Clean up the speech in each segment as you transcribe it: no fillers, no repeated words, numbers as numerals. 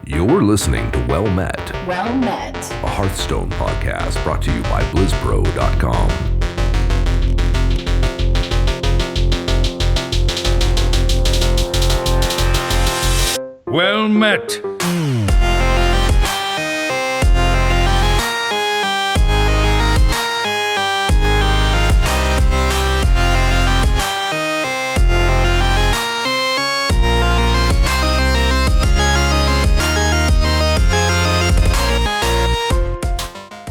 You're listening to Well Met, a Hearthstone podcast brought to you by BlizzPro.com. Well met.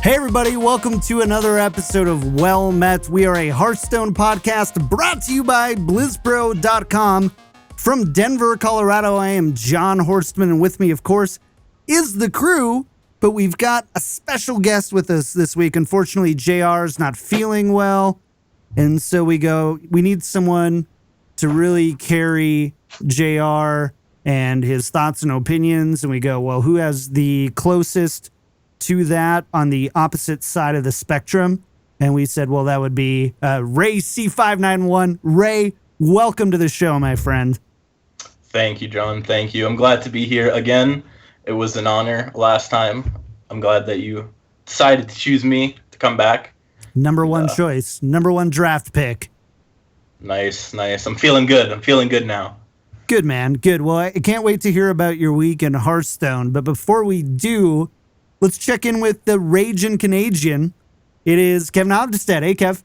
Hey everybody, welcome to another episode of Well Met. We are a Hearthstone podcast brought to you by BlizzPro.com. From Denver, Colorado, I am John Horstman, and with me, of course, is the crew, but we've got a special guest with us this week. Unfortunately, JR is not feeling well, and so we need someone to really carry JR and his thoughts and opinions, and we go, well, who has the closest to that on the opposite side of the spectrum? And we said, well, that would be Ray C591. Ray, welcome to the show, my friend. Thank you, John. Thank you. I'm glad to be here again. It was an honor last time. I'm glad that you decided to choose me to come back. Number one choice, number one draft pick. Nice. I'm feeling good. I'm feeling good now. Good, man. Good. Well, I can't wait to hear about your week in Hearthstone. But before we do, let's check in with the Raging Canadian. It is Kevin Obdestead. Hey, Kev.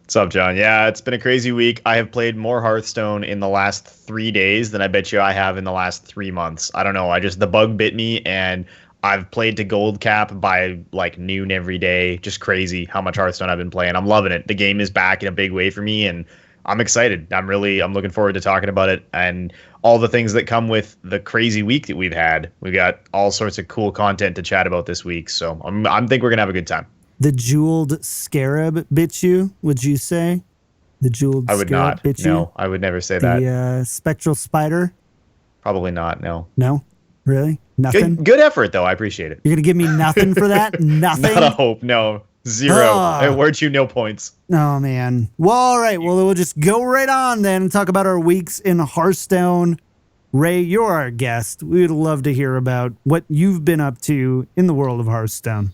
What's up, John? Yeah, it's been a crazy week. I have played more Hearthstone in the last 3 days than I bet you I have in the last 3 months. I don't know. The bug bit me, and I've played to gold cap by like noon every day. Just crazy how much Hearthstone I've been playing. I'm loving it. The game is back in a big way for me, and I'm excited. I'm looking forward to talking about it and all the things that come with the crazy week that we've had. We got all sorts of cool content to chat about this week, so I think we're gonna have a good time. The jeweled scarab bit you, would you say? The jeweled I would scarab not. bit you? No, I would never say that. The spectral spider? Probably not, no. No? Really? Nothing? Good effort, though. I appreciate it. You're going to give me nothing for that? Nothing? Not a hope, no. Zero. I award you no points. Oh, man. Well, all right. Well, we'll just go right on then and talk about our weeks in Hearthstone. Ray, you're our guest. We would love to hear about what you've been up to in the world of Hearthstone.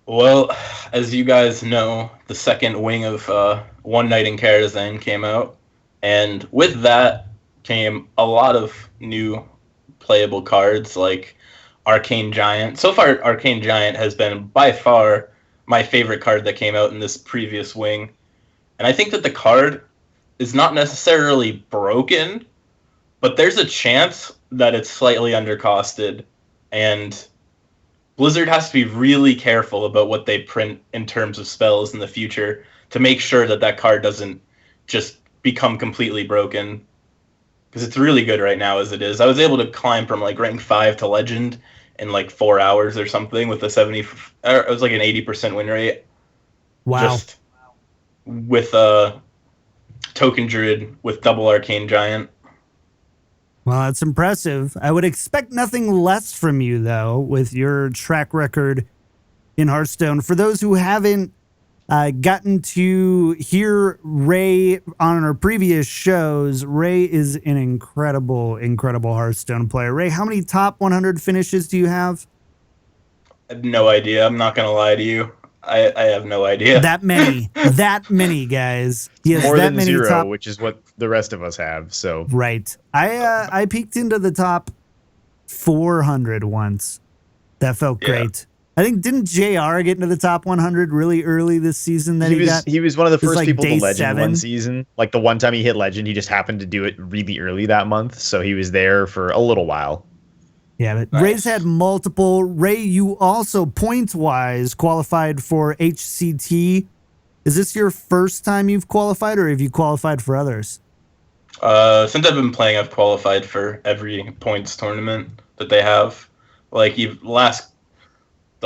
Well, as you guys know, the second wing of One Night in Karazhan came out, and with that came a lot of new playable cards like Arcane Giant. So far, Arcane Giant has been by far my favorite card that came out in this previous wing, and I think that the card is not necessarily broken, but there's a chance that it's slightly undercosted, and Blizzard has to be really careful about what they print in terms of spells in the future to make sure that that card doesn't just become completely broken. Because it's really good right now as it is. I was able to climb from like rank 5 to legend in like 4 hours or something with a it was like an 80% win rate. Wow. Just with a token druid with double Arcane Giant. Well, that's impressive. I would expect nothing less from you, though, with your track record in Hearthstone. For those who haven't gotten to hear Ray on our previous shows, Ray is an incredible Hearthstone player. Ray, how many top 100 finishes do you have? I have no idea. I'm not going to lie to you. I have no idea. That many, guys. He has more that than many zero, which is what the rest of us have. So right. I peeked into the top 400 once. That felt great. I think didn't JR get into the top 100 really early this season? He was one of the first like people to legend 7. one season. Like the one time he hit legend, he just happened to do it really early that month, so he was there for a little while. Yeah, but Nice. Ray's had multiple. Ray, you also points-wise qualified for HCT. Is this your first time you've qualified, or have you qualified for others? Since I've been playing, I've qualified for every points tournament that they have. Like the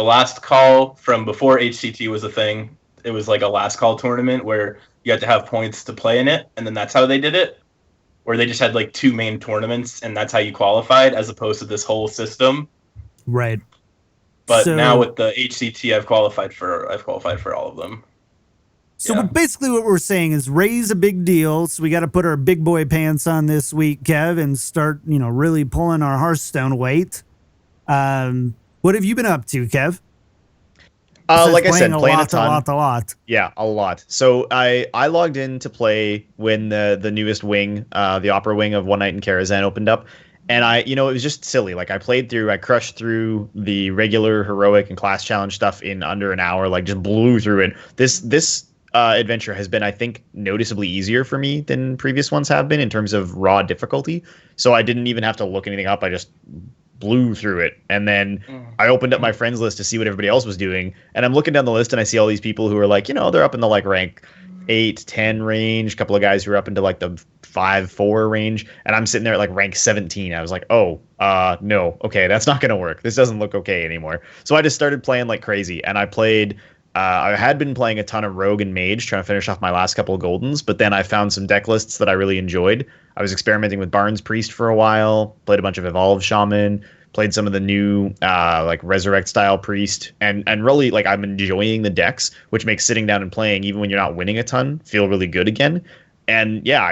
last call from before HCT was a thing. It was like a last call tournament where you had to have points to play in it, and then that's how they did it. Where they just had like 2 main tournaments, and that's how you qualified, as opposed to this whole system. Right. But So, now with the HCT, I've qualified for all of them. So Yeah. basically what we're saying is raise a big deal. So we got to put our big boy pants on this week, Kev, and start, really pulling our Hearthstone weight. What have you been up to, Kev? Besides Like I said, playing a ton. A lot. Yeah, a lot. So I logged in to play when the newest wing, the opera wing of One Night in Karazhan opened up. And it was just silly. Like I crushed through the regular heroic and class challenge stuff in under an hour, like just blew through it. This adventure has been, I think, noticeably easier for me than previous ones have been in terms of raw difficulty. So I didn't even have to look anything up. I just blew through it. And then I opened up my friends list to see what everybody else was doing. And I'm looking down the list and I see all these people who are like, they're up in the like rank 8, 10 range. A couple of guys who are up into like the 5, 4 range. And I'm sitting there at like rank 17. I was like, no, okay, that's not going to work. This doesn't look okay anymore. So I just started playing like crazy. And I played, I had been playing a ton of Rogue and Mage, trying to finish off my last couple of Goldens. But then I found some deck lists that I really enjoyed. I was experimenting with Barnes Priest for a while, played a bunch of Evolved Shaman, played some of the new like Resurrect style Priest, and really like I'm enjoying the decks, which makes sitting down and playing, even when you're not winning a ton, feel really good again. And yeah,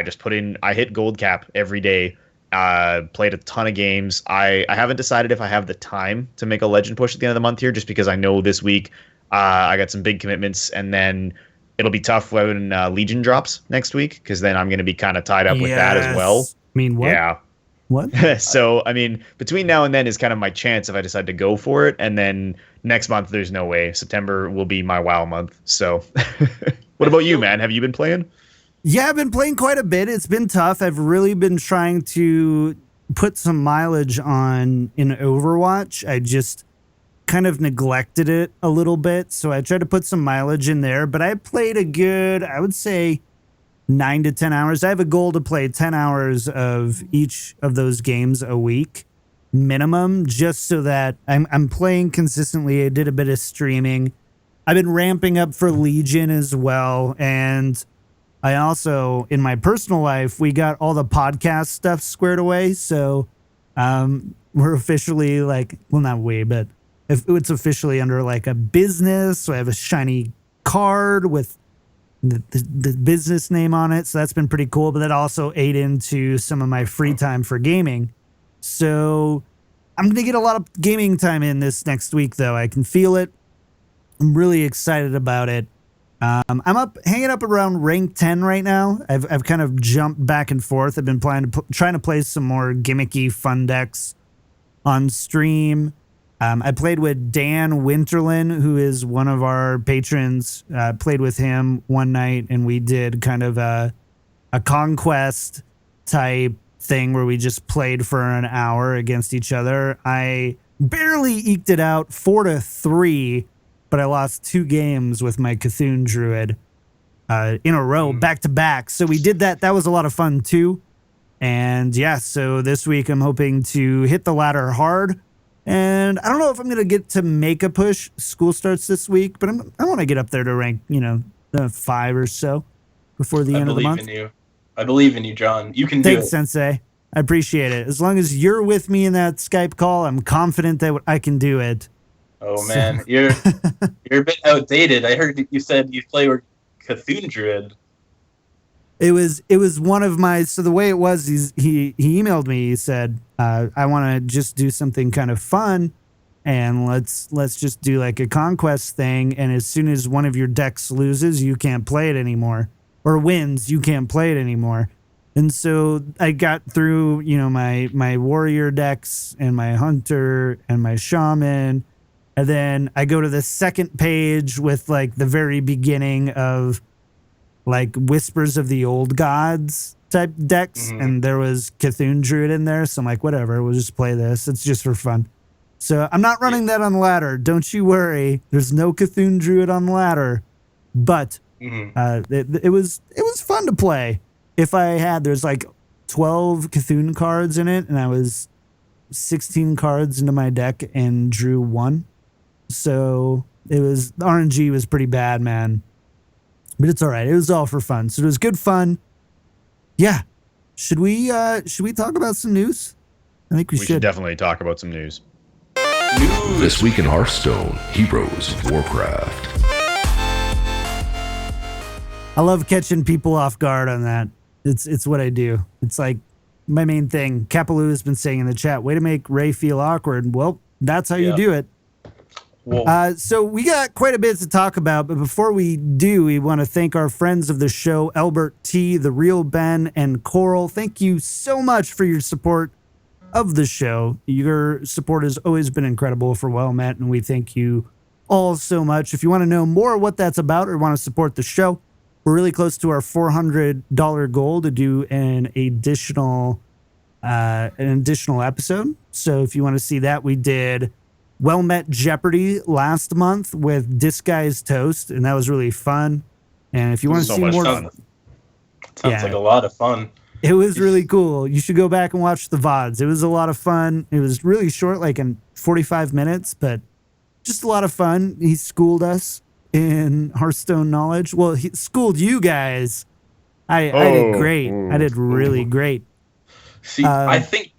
I hit gold cap every day, played a ton of games. I haven't decided if I have the time to make a legend push at the end of the month here, just because I know this week I got some big commitments, and then it'll be tough when Legion drops next week, because then I'm going to be kind of tied up with that as well. I mean, what? Yeah. What? So, I mean, between now and then is kind of my chance if I decide to go for it. And then next month, there's no way. September will be my WoW month. So, what about you, man? Have you been playing? Yeah, I've been playing quite a bit. It's been tough. I've really been trying to put some mileage on in Overwatch. I just kind of neglected it a little bit. So I tried to put some mileage in there. But I played a good, I would say, 9 to 10 hours. I have a goal to play 10 hours of each of those games a week minimum, just so that I'm playing consistently. I did a bit of streaming. I've been ramping up for Legion as well. And I also, in my personal life, we got all the podcast stuff squared away. So we're officially like, well, not we, but if it's officially under like a business. So I have a shiny card with the business name on it. So that's been pretty cool. But that also ate into some of my free time for gaming. So I'm going to get a lot of gaming time in this next week, though. I can feel it. I'm really excited about it. I'm hanging up around rank 10 right now. I've kind of jumped back and forth. I've been trying to play some more gimmicky fun decks on stream. I played with Dan Winterlin, who is one of our patrons. Played with him one night, and we did kind of a conquest type thing where we just played for an hour against each other. I barely eked it out 4-3, but I lost 2 games with my Cthulhu Druid in a row, back to back. So we did that. That was a lot of fun too. And yeah, so this week I'm hoping to hit the ladder hard. And I don't know if I'm going to get to make a push. School starts this week, but I want to get up there to rank, 5 or so before the end of the month. I believe in you, John. You can do it. Thanks, Sensei. I appreciate it. As long as you're with me in that Skype call, I'm confident that I can do it. Oh, man. You're a bit outdated. I heard you said you play with Cthulhu Druid. It was one of my, so the way it was, he emailed me. He said, I want to just do something kind of fun, and let's just do like a conquest thing. And as soon as one of your decks loses, you can't play it anymore, or wins, you can't play it anymore. And so I got through, my warrior decks and my hunter and my shaman. And then I go to the second page with like the very beginning of like Whispers of the Old Gods type decks, and there was Cthulhu Druid in there, so I'm like, whatever, we'll just play this. It's just for fun. So I'm not running that on ladder. Don't you worry. There's no Cthulhu Druid on ladder, but it was fun to play. If I had, there's like 12 Cthulhu cards in it, and I was 16 cards into my deck and drew 1. So the RNG was pretty bad, man. But it's all right. It was all for fun. So it was good fun. Yeah. Should we talk about some news? I think we should definitely talk about some news. This week in Hearthstone, Heroes of Warcraft. I love catching people off guard on that. It's what I do. It's like my main thing. Kapaloo has been saying in the chat, way to make Ray feel awkward. Well, that's how you do it. So we got quite a bit to talk about, but before we do, we want to thank our friends of the show, Albert T, The Real Ben, and Coral. Thank you so much for your support of the show. Your support has always been incredible for wellmet, and we thank you all so much. If you want to know more what that's about or want to support the show, we're really close to our $400 goal to do an additional episode. So if you want to see that, we did Wellmet Jeopardy last month with Disguised Toast, and that was really fun. And if you want to see more, sounds like a lot of fun. It was really cool. You should go back and watch the VODs. It was a lot of fun. It was really short, like in 45 minutes, but just a lot of fun. He schooled us in Hearthstone knowledge. Well, he schooled you guys. I did great. I did really great. See, I think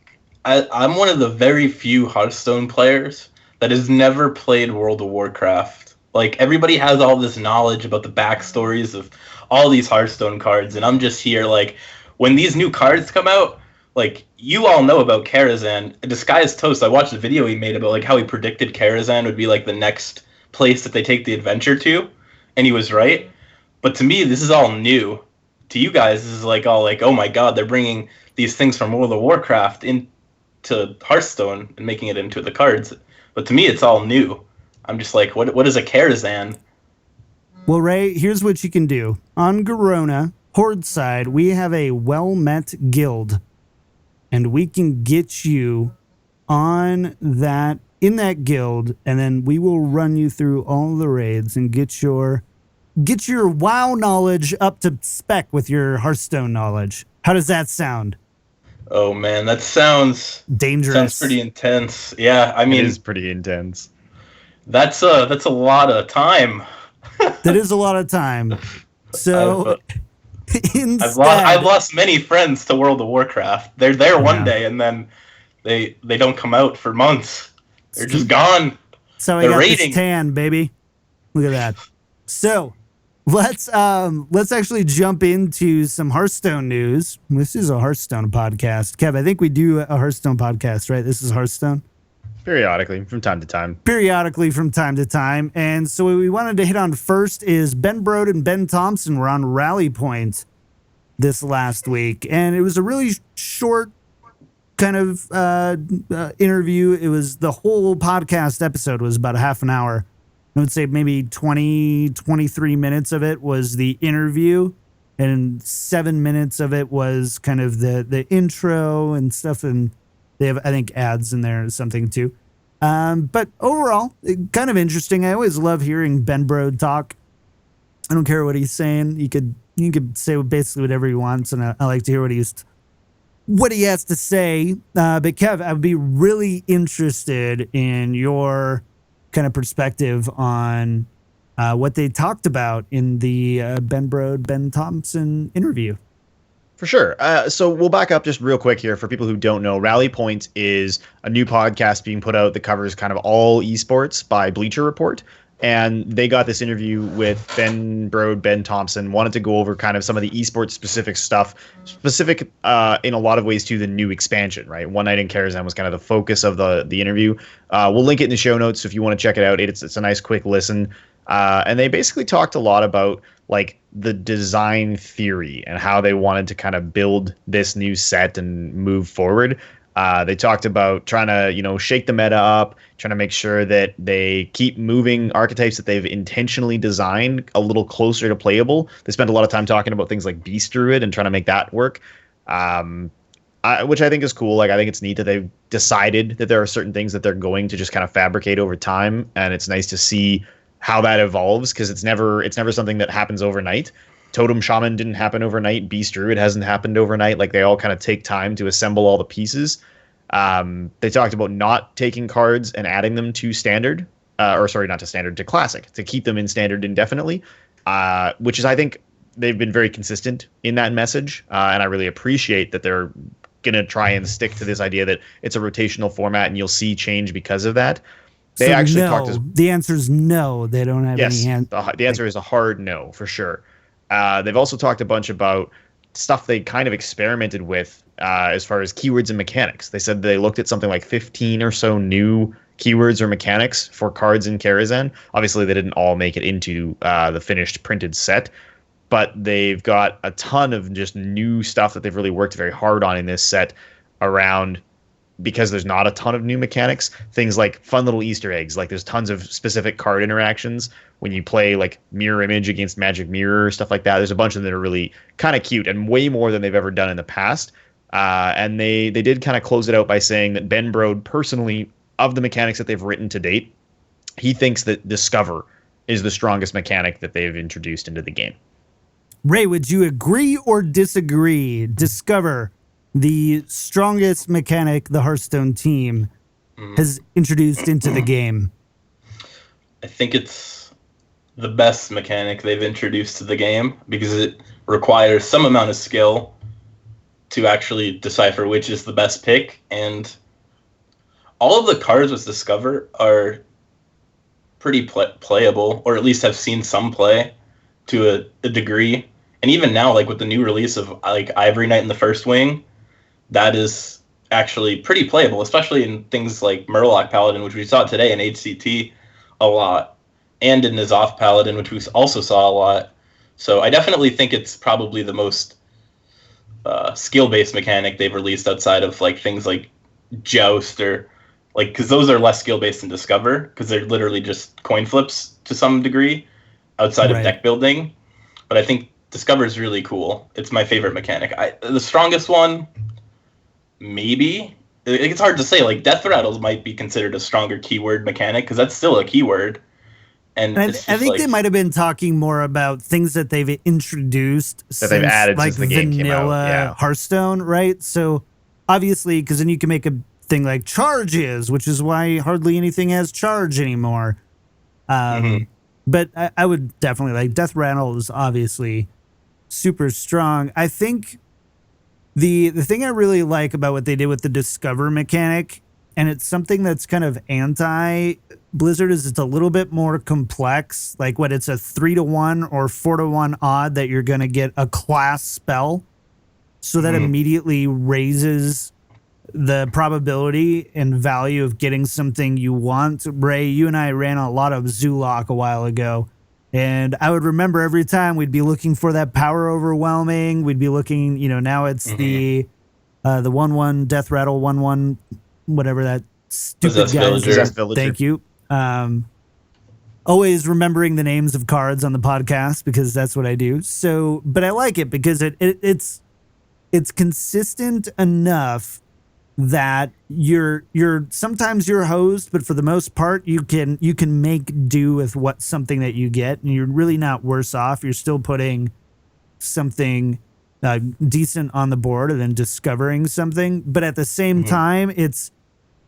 I'm one of the very few Hearthstone players that has never played World of Warcraft. Like, everybody has all this knowledge about the backstories of all these Hearthstone cards, and I'm just here, like, when these new cards come out, like, you all know about Karazhan. Disguised Toast, I watched a video he made about, like, how he predicted Karazhan would be, like, the next place that they take the adventure to, and he was right. But to me, this is all new. To you guys, this is like all like, oh my god, they're bringing these things from World of Warcraft into Hearthstone and making it into the cards. But to me, it's all new. I'm just like, what is a Karazhan? Well, Ray, here's what you can do. On Garona, Horde side, we have a well-met guild, and we can get you on that, in that guild, and then we will run you through all the raids and get your WoW knowledge up to spec with your Hearthstone knowledge. How does that sound? Oh man, that sounds dangerous. Sounds pretty intense. Yeah, I mean, it is pretty intense. That's a lot of time. That is a lot of time. So instead, I've lost many friends to World of Warcraft. They're there one day and then they don't come out for months. They're just gone. So I got this tan, baby. Look at that. So let's actually jump into some Hearthstone news. This is a Hearthstone podcast. Kev, I think we do a Hearthstone podcast, right? This is Hearthstone. Periodically, from time to time. And so what we wanted to hit on first is Brode and Ben Thompson were on Rally Point this last week. And it was a really short kind of interview. It was the whole podcast episode was about a half an hour. I would say maybe 23 minutes of it was the interview, and 7 minutes of it was kind of the intro and stuff. And they have, I think, ads in there or something too. But overall, kind of interesting. I always love hearing Brode talk. I don't care what he's saying. You could say basically whatever he wants, and I like to hear what he has to say. But Kev, I would be really interested in your kind of perspective on what they talked about in the Brode Ben Thompson interview. For sure. So we'll back up just real quick here for people who don't know. Rally Point is a new podcast being put out that covers kind of all esports by Bleacher Report. And they got this interview with Brode Ben Thompson, wanted to go over kind of some of the esports specific stuff, specific in a lot of ways to the new expansion, right? One Night in Karazhan was kind of the focus of the interview. We'll link it in the show notes if you want to check it out. It's a nice quick listen. And they basically talked a lot about like the design theory and how they wanted to kind of build this new set and move forward. They talked about trying to, shake the meta up, trying to make sure that they keep moving archetypes that they've intentionally designed a little closer to playable. They spent a lot of time talking about things like Beast Druid and trying to make that work, which I think is cool. Like, I think it's neat that they've decided that there are certain things that they're going to just kind of fabricate over time, and it's nice to see how that evolves, because it's never something that happens overnight. Totem Shaman didn't happen overnight. Beast Druid hasn't happened overnight. Like, they all kind of take time to assemble all the pieces. They talked about not taking cards and adding them to standard, not to standard, to classic, to keep them in standard indefinitely, which is, I think, they've been very consistent in that message. And I really appreciate that they're going to try and stick to this idea that it's a rotational format and you'll see change because of that. They so actually the answer is no. They don't have any hand. The answer is a hard no, for sure. They've also talked a bunch about stuff they kind of experimented with as far as keywords and mechanics. They said they looked at something like 15 or so new keywords or mechanics for cards in Karazhan. Obviously, they didn't all make it into the finished printed set, but they've got a ton of just new stuff that they've really worked very hard on in this set around, because there's not a ton of new mechanics, things like fun little Easter eggs. Like there's tons of specific card interactions when you play like Mirror Image against Magic Mirror, stuff like that. There's a bunch of them that are really kind of cute and way more than they've ever done in the past. And they did kind of close it out by saying that Ben Brode, personally, of the mechanics that they've written to date, he thinks that Discover is the strongest mechanic that they've introduced into the game. Ray, would you agree or disagree? Discover, the strongest mechanic the Hearthstone team has introduced into the game. I think it's the best mechanic they've introduced to the game because it requires some amount of skill to actually decipher which is the best pick. And all of the cards with Discover are pretty playable, or at least have seen some play to a degree. And even now, like with the new release of like Ivory Knight in the First Wing, that is actually pretty playable, especially in things like Murloc Paladin, which we saw today in HCT a lot, and in N'Zoth Paladin, which we also saw a lot. So I definitely think it's probably the most skill-based mechanic they've released outside of like things like Joust, or like, because those are less skill-based than Discover, because they're literally just coin flips to some degree outside of deck building. But I think Discover is really cool. It's my favorite mechanic. The strongest one, maybe. It's hard to say. Like Death Rattles might be considered a stronger keyword mechanic because that's still a keyword. And I think they might have been talking more about things that they've introduced that they've added like since the game came out. Yeah. Hearthstone, right? So obviously, because then you can make a thing like charges, which is why hardly anything has charge anymore. But I would definitely like Death Rattle is obviously super strong. I think the thing I really like about what they did with the Discover mechanic, and it's something that's kind of anti Blizzard, is it's a little bit more complex. Like what, it's a 3-to-1 or 4-to-1 odd that you're going to get a class spell. So that immediately raises the probability and value of getting something you want. Ray, you and I ran a lot of Zulok a while ago, and I would remember every time we'd be looking for that power overwhelming. We'd be looking, now it's the 1/1 Death Rattle 1/1, whatever that stupid guy is. Thank you. Always remembering the names of cards on the podcast because that's what I do. So, but I like it because it's consistent enough that you're sometimes you're hosed, but for the most part you can make do with something that you get, and you're really not worse off. You're still putting something decent on the board and then discovering something, but at the same time, it's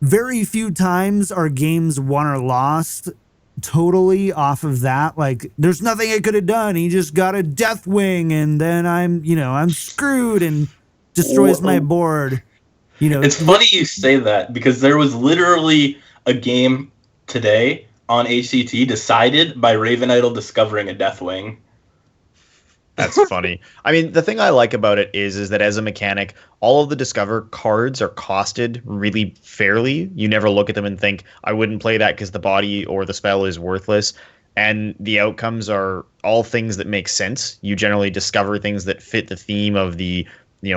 very few times our games won or lost totally off of that. Like there's nothing I could have done. He just got a Deathwing, and then I'm screwed and destroys my board. It's funny you say that because there was literally a game today on HCT decided by Raven Idol discovering a Deathwing. That's funny. I mean, the thing I like about it is that as a mechanic, all of the Discover cards are costed really fairly. You never look at them and think, I wouldn't play that because the body or the spell is worthless. And the outcomes are all things that make sense. You generally discover things that fit the theme of the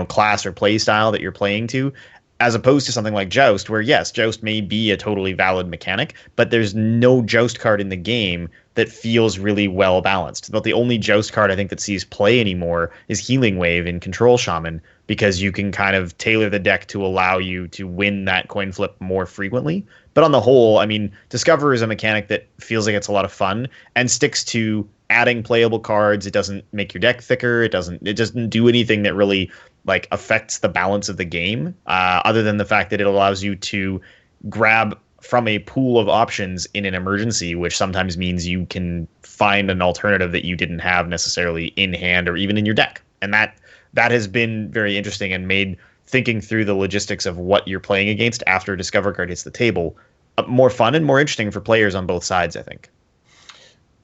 class or play style that you're playing to, as opposed to something like Joust, where yes, Joust may be a totally valid mechanic, but there's no Joust card in the game that feels really well balanced. But the only Joust card I think that sees play anymore is Healing Wave in Control Shaman, because you can kind of tailor the deck to allow you to win that coin flip more frequently. But on the whole, I mean, Discover is a mechanic that feels like it's a lot of fun and sticks to adding playable cards. It doesn't make your deck thicker. It doesn't do anything that really like affects the balance of the game, other than the fact that it allows you to grab from a pool of options in an emergency, which sometimes means you can find an alternative that you didn't have necessarily in hand or even in your deck. And that has been very interesting and made thinking through the logistics of what you're playing against after a Discover card hits the table more fun and more interesting for players on both sides, I think.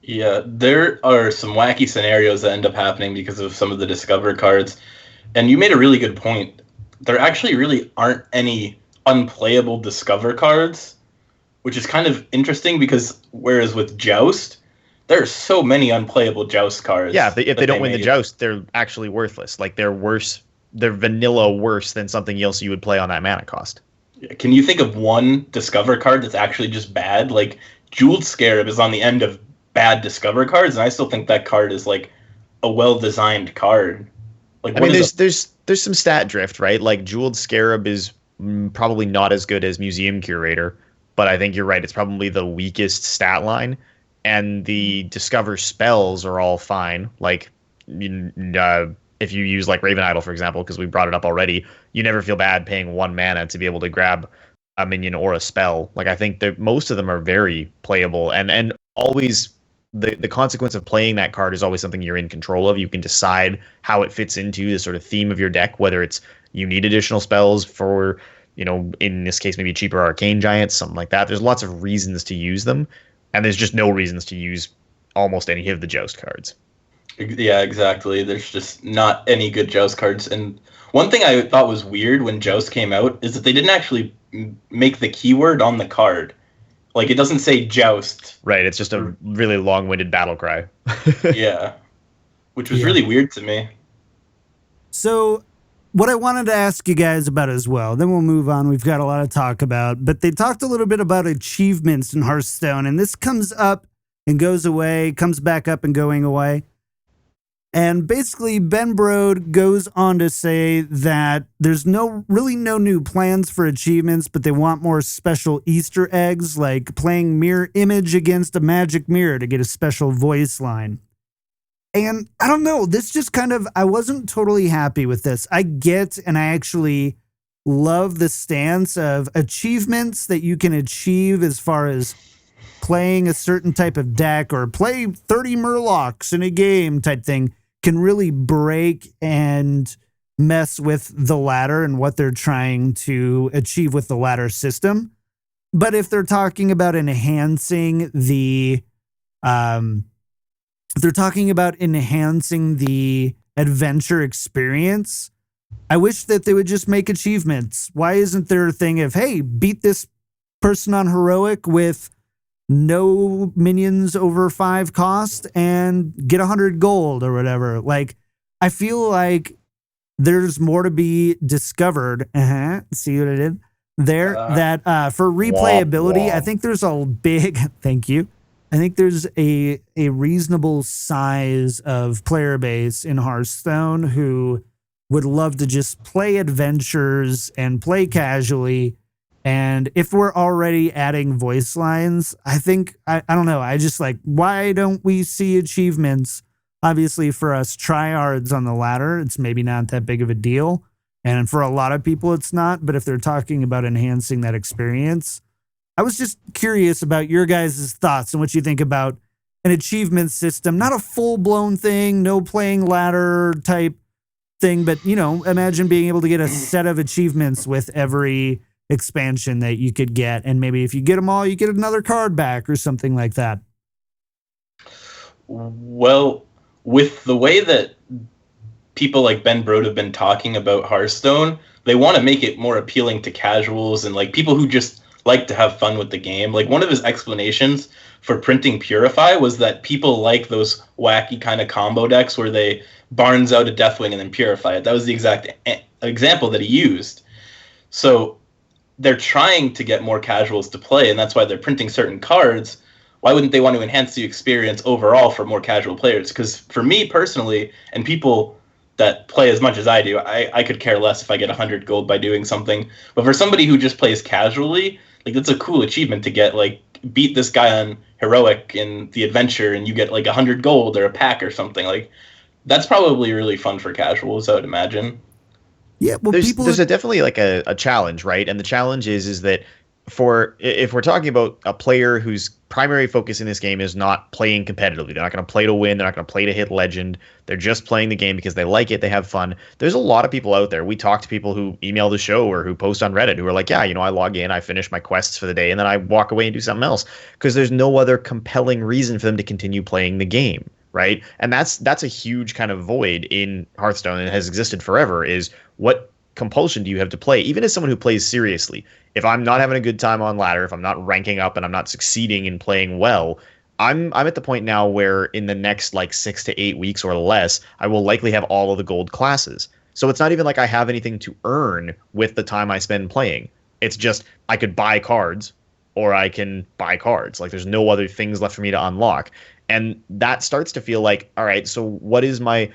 Yeah, there are some wacky scenarios that end up happening because of some of the Discover cards. And you made a really good point. There actually really aren't any unplayable Discover cards, which is kind of interesting because whereas with Joust, there are so many unplayable Joust cards. Yeah, if they don't win the made. Joust, they're actually worthless. Like they're worse. They're vanilla worse than something else you would play on that mana cost. Can you think of one Discover card that's actually just bad? Like Jeweled Scarab is on the end of bad Discover cards, and I still think that card is like a well-designed card. Like, I mean, there's some stat drift, right? Like Jeweled Scarab is probably not as good as Museum Curator, but I think you're right. It's probably the weakest stat line, and the Discover spells are all fine. Like, if you use like Raven Idol, for example, because we brought it up already, you never feel bad paying 1 mana to be able to grab a minion or a spell. Like, I think that most of them are very playable, and always the consequence of playing that card is always something you're in control of. You can decide how it fits into the sort of theme of your deck, whether it's you need additional spells for, in this case, maybe cheaper Arcane Giants, something like that. There's lots of reasons to use them, and there's just no reasons to use almost any of the Joust cards. Yeah, exactly. There's just not any good Joust cards. And one thing I thought was weird when Joust came out is that they didn't actually make the keyword on the card. Like, it doesn't say Joust. Right, it's just a really long-winded battle cry. Yeah, which was really weird to me. So what I wanted to ask you guys about as well, then we'll move on. We've got a lot to talk about, but they talked a little bit about achievements in Hearthstone, and this comes up and goes away, comes back up and going away. And basically, Ben Brode goes on to say that there's really no new plans for achievements, but they want more special Easter eggs, like playing mirror image against a magic mirror to get a special voice line. And I don't know, this just I wasn't totally happy with this. I get, and I actually love the stance of achievements that you can achieve as far as playing a certain type of deck or play 30 Murlocs in a game type thing can really break and mess with the ladder and what they're trying to achieve with the ladder system. But if they're talking about enhancing the adventure experience, I wish that they would just make achievements. Why isn't there a thing of, hey, beat this person on heroic with no minions over 5 cost and get 100 gold or whatever? Like, I feel like there's more to be discovered. See what I did there? That for replayability, I think there's a big, thank you. I think there's a reasonable size of player base in Hearthstone who would love to just play adventures and play casually. And if we're already adding voice lines, I think, I don't know, I just like, why don't we see achievements? Obviously, for us tryhards on the ladder, it's maybe not that big of a deal. And for a lot of people, it's not. But if they're talking about enhancing that experience, I was just curious about your guys' thoughts and what you think about an achievement system, not a full-blown thing, no playing ladder type thing, but, imagine being able to get a set of achievements with every expansion that you could get, and maybe if you get them all, you get another card back or something like that. Well, with the way that people like Ben Brode have been talking about Hearthstone, they want to make it more appealing to casuals and like people who just like to have fun with the game. Like, one of his explanations for printing Purify was that people like those wacky kind of combo decks where they Barnes out a Deathwing and then Purify it. That was the exact example that he used. So they're trying to get more casuals to play, and that's why they're printing certain cards. Why wouldn't they want to enhance the experience overall for more casual players? Because for me personally, and people that play as much as I do, I could care less if I get 100 gold by doing something. But for somebody who just plays casually, like, that's a cool achievement to get, like, beat this guy on heroic in the adventure and you get like 100 gold or a pack or something. Like, that's probably really fun for casuals, I would imagine. Yeah, well, there's definitely like a challenge, right? And the challenge is that if we're talking about a player whose primary focus in this game is not playing competitively, they're not going to play to win, they're not going to play to hit legend, they're just playing the game because they like it, they have fun. There's a lot of people out there. We talk to people who email the show or who post on Reddit who are like, yeah, I log in, I finish my quests for the day, and then I walk away and do something else because there's no other compelling reason for them to continue playing the game, right? And that's a huge kind of void in Hearthstone, and it has existed forever, is what compulsion do you have to play, even as someone who plays seriously? If I'm not having a good time on ladder, if I'm not ranking up and I'm not succeeding in playing well, I'm at the point now where in the next like 6 to 8 weeks or less, I will likely have all of the gold classes. So it's not even like I have anything to earn with the time I spend playing. It's just I could buy cards or I can buy cards. Like there's no other things left for me to unlock. And that starts to feel like, all right, so what's my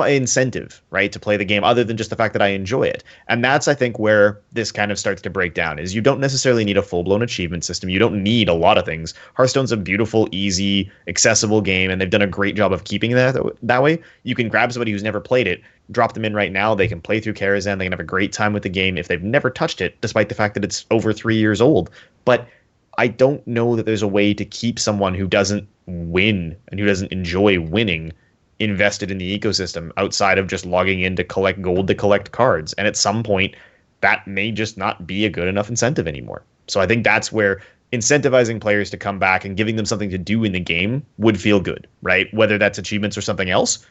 incentive, right, to play the game other than just the fact that I enjoy it? And that's, I think, where this kind of starts to break down, is you don't necessarily need a full-blown achievement system. You don't need a lot of things. Hearthstone's a beautiful, easy, accessible game, and they've done a great job of keeping it that way. You can grab somebody who's never played it, drop them in right now, they can play through Karazhan, they can have a great time with the game if they've never touched it, despite the fact that it's over 3 years old. But I don't know that there's a way to keep someone who doesn't win and who doesn't enjoy winning invested in the ecosystem outside of just logging in to collect gold to collect cards. And at some point, that may just not be a good enough incentive anymore. So I think that's where incentivizing players to come back and giving them something to do in the game would feel good, right? Whether that's achievements or something else,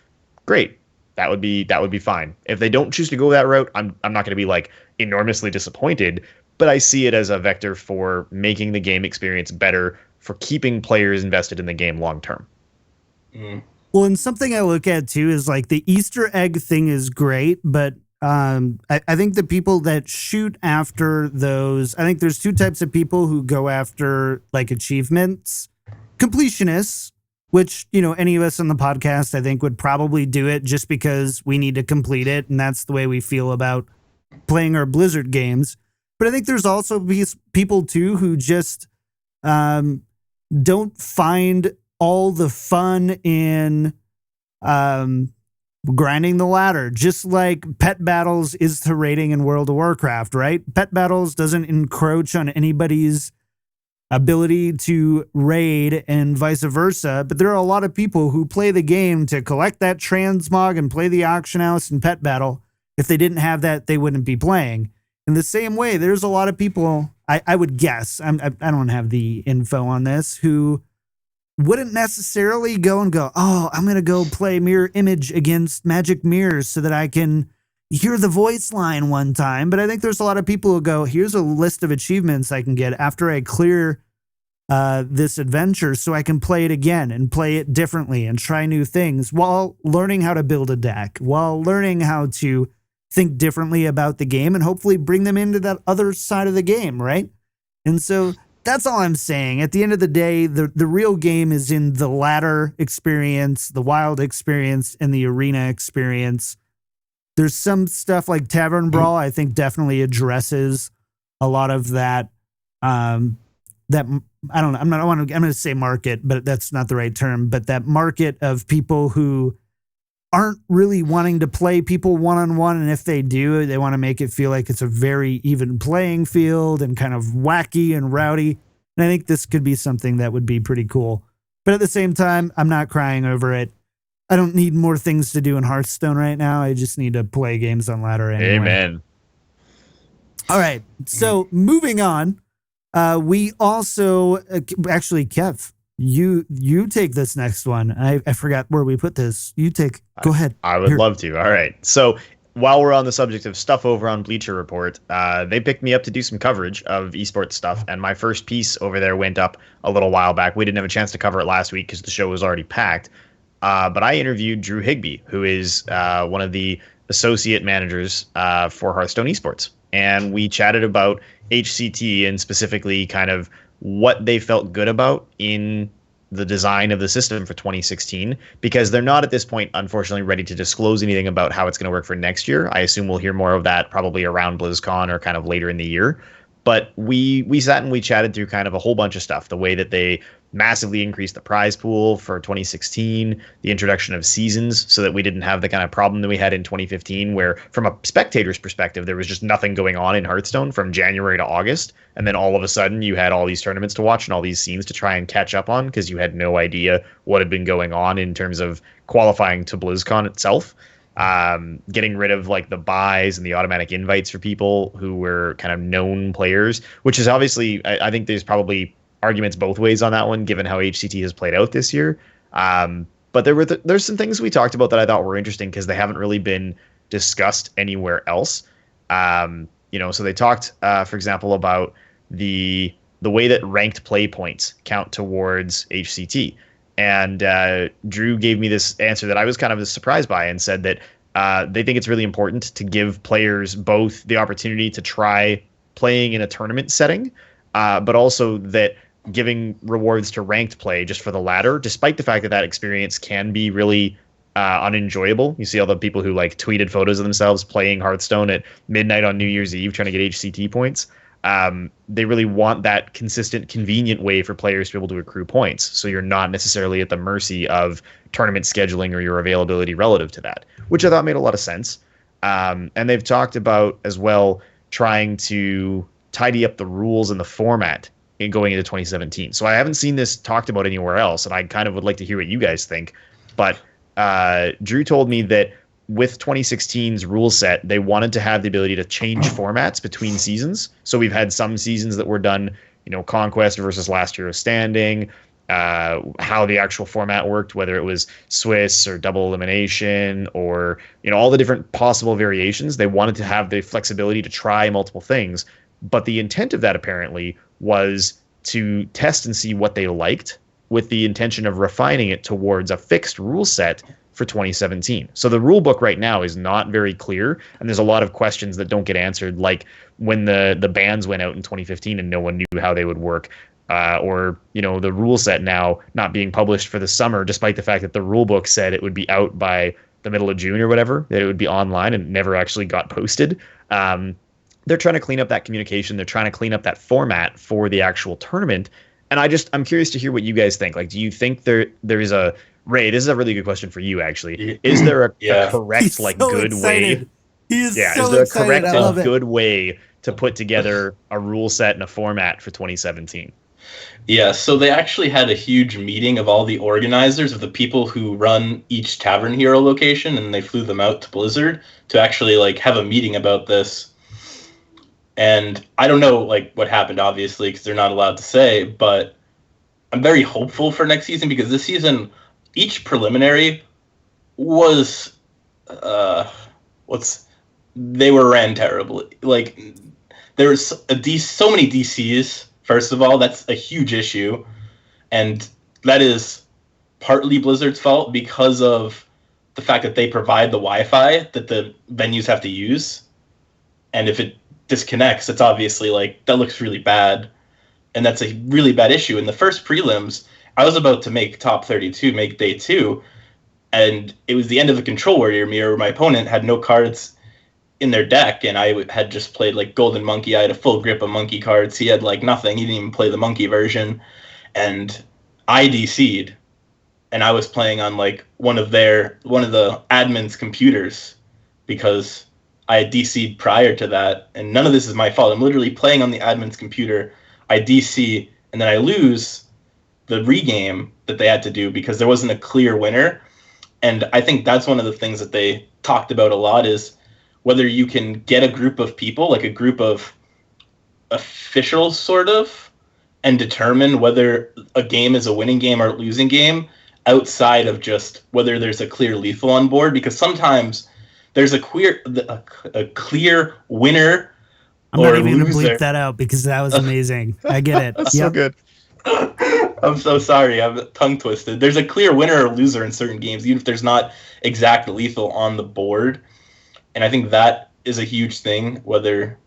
great. That would be fine. If they don't choose to go that route, I'm not going to be like enormously disappointed, but I see it as a vector for making the game experience better, for keeping players invested in the game long term. Well, and something I look at too is like the Easter egg thing is great, but I think the people that shoot after those, I think there's two types of people who go after like achievements. Completionists, which, any of us on the podcast, I think would probably do it just because we need to complete it. And that's the way we feel about playing our Blizzard games. But I think there's also these people too who just don't find all the fun in grinding the ladder, just like pet battles is to raiding in World of Warcraft, right? Pet battles doesn't encroach on anybody's ability to raid and vice versa, but there are a lot of people who play the game to collect that transmog and play the auction house and pet battle. If they didn't have that, they wouldn't be playing. In the same way, there's a lot of people, I would guess, I don't have the info on this, who wouldn't necessarily go, oh, I'm going to go play Mirror Image against Magic Mirrors so that I can hear the voice line one time. But I think there's a lot of people who go, here's a list of achievements I can get after I clear this adventure so I can play it again and play it differently and try new things while learning how to build a deck, while learning how to think differently about the game and hopefully bring them into that other side of the game, right? And so that's all I'm saying. At the end of the day, the real game is in the ladder experience, the wild experience, and the arena experience. There's some stuff like Tavern Brawl, I think definitely addresses a lot of that. That I don't know. I'm going to say market, but that's not the right term. But that market of people who aren't really wanting to play people one-on-one, and if they do, they want to make it feel like it's a very even playing field and kind of wacky and rowdy. And I think this could be something that would be pretty cool. But at the same time, I'm not crying over it. I don't need more things to do in Hearthstone right now. I just need to play games on ladder anyway. Amen. All right, so moving on, we also actually, Kev, you take this next one. I forgot where we put this. You take. Go ahead. I would love to. All right. So while we're on the subject of stuff over on Bleacher Report, they picked me up to do some coverage of esports stuff, and my first piece over there went up a little while back. We didn't have a chance to cover it last week because the show was already packed. But I interviewed Drew Higbee, who is one of the associate managers for Hearthstone Esports, and we chatted about HCT and specifically kind of what they felt good about in the design of the system for 2016, because they're not at this point, unfortunately, ready to disclose anything about how it's going to work for next year. I assume we'll hear more of that probably around BlizzCon or kind of later in the year. But we sat and we chatted through kind of a whole bunch of stuff, the way that they massively increased the prize pool for 2016, the introduction of seasons so that we didn't have the kind of problem that we had in 2015, where from a spectator's perspective, there was just nothing going on in Hearthstone from January to August. And then all of a sudden you had all these tournaments to watch and all these scenes to try and catch up on because you had no idea what had been going on in terms of qualifying to BlizzCon itself. Getting rid of like the buys and the automatic invites for people who were kind of known players, which is obviously, I think there's probably arguments both ways on that one, given how HCT has played out this year. But there's some things we talked about that I thought were interesting because they haven't really been discussed anywhere else. So they talked, for example, about the way that ranked play points count towards HCT. And Drew gave me this answer that I was kind of surprised by and said that they think it's really important to give players both the opportunity to try playing in a tournament setting, but also that giving rewards to ranked play just for the latter, despite the fact that that experience can be really unenjoyable. You see all the people who like tweeted photos of themselves playing Hearthstone at midnight on New Year's Eve trying to get HCT points. They really want that consistent, convenient way for players to be able to accrue points. So you're not necessarily at the mercy of tournament scheduling or your availability relative to that, which I thought made a lot of sense. And they've talked about as well trying to tidy up the rules and the format in going into 2017. So I haven't seen this talked about anywhere else, and I kind of would like to hear what you guys think. But Drew told me that with 2016's rule set, they wanted to have the ability to change formats between seasons. So we've had some seasons that were done, Conquest versus Last Hero Standing, how the actual format worked, whether it was Swiss or double elimination or, all the different possible variations. They wanted to have the flexibility to try multiple things. But the intent of that apparently was to test and see what they liked with the intention of refining it towards a fixed rule set for 2017. So the rule book right now is not very clear, and there's a lot of questions that don't get answered, like when the bans went out in 2015 and no one knew how they would work, or the rule set now not being published for the summer, despite the fact that the rule book said it would be out by the middle of June or whatever, that it would be online and never actually got posted. They're trying to clean up that communication. They're trying to clean up that format for the actual tournament. And I'm curious to hear what you guys think. Like, do you think there is a Ray? This is a really good question for you, actually. Is there a correct, good way? Is there a correct and good way to put together a rule set and a format for 2017? Yeah, so they actually had a huge meeting of all the organizers of the people who run each Tavern Hero location, and they flew them out to Blizzard to actually have a meeting about this. And I don't know what happened, obviously, because they're not allowed to say, but I'm very hopeful for next season because this season, each preliminary was they were ran terribly. There's so many DCs. First of all, that's a huge issue, and that is partly Blizzard's fault because of the fact that they provide the Wi-Fi that the venues have to use, and if it disconnects, it's obviously that looks really bad, and that's a really bad issue. In the first prelims, I was about to make top 32, make day 2, and it was the end of the Control Warrior mirror where my opponent had no cards in their deck, and I had just played Golden Monkey. I had a full grip of monkey cards. He had nothing. He didn't even play the monkey version, and I DC'd, and I was playing on one of the admin's computers because I had DC'd prior to that, and none of this is my fault. I'm literally playing on the admin's computer. I DC, and then I lose the regame that they had to do because there wasn't a clear winner. And I think that's one of the things that they talked about a lot is whether you can get a group of people, a group of officials sort of, and determine whether a game is a winning game or a losing game outside of just whether there's a clear lethal on board, because sometimes there's a clear winner. I'm not even going to bleep that out because that was amazing. I get it. That's so good. I'm so sorry. I'm tongue twisted. There's a clear winner or loser in certain games, even if there's not exact lethal on the board. And I think that is a huge thing, whether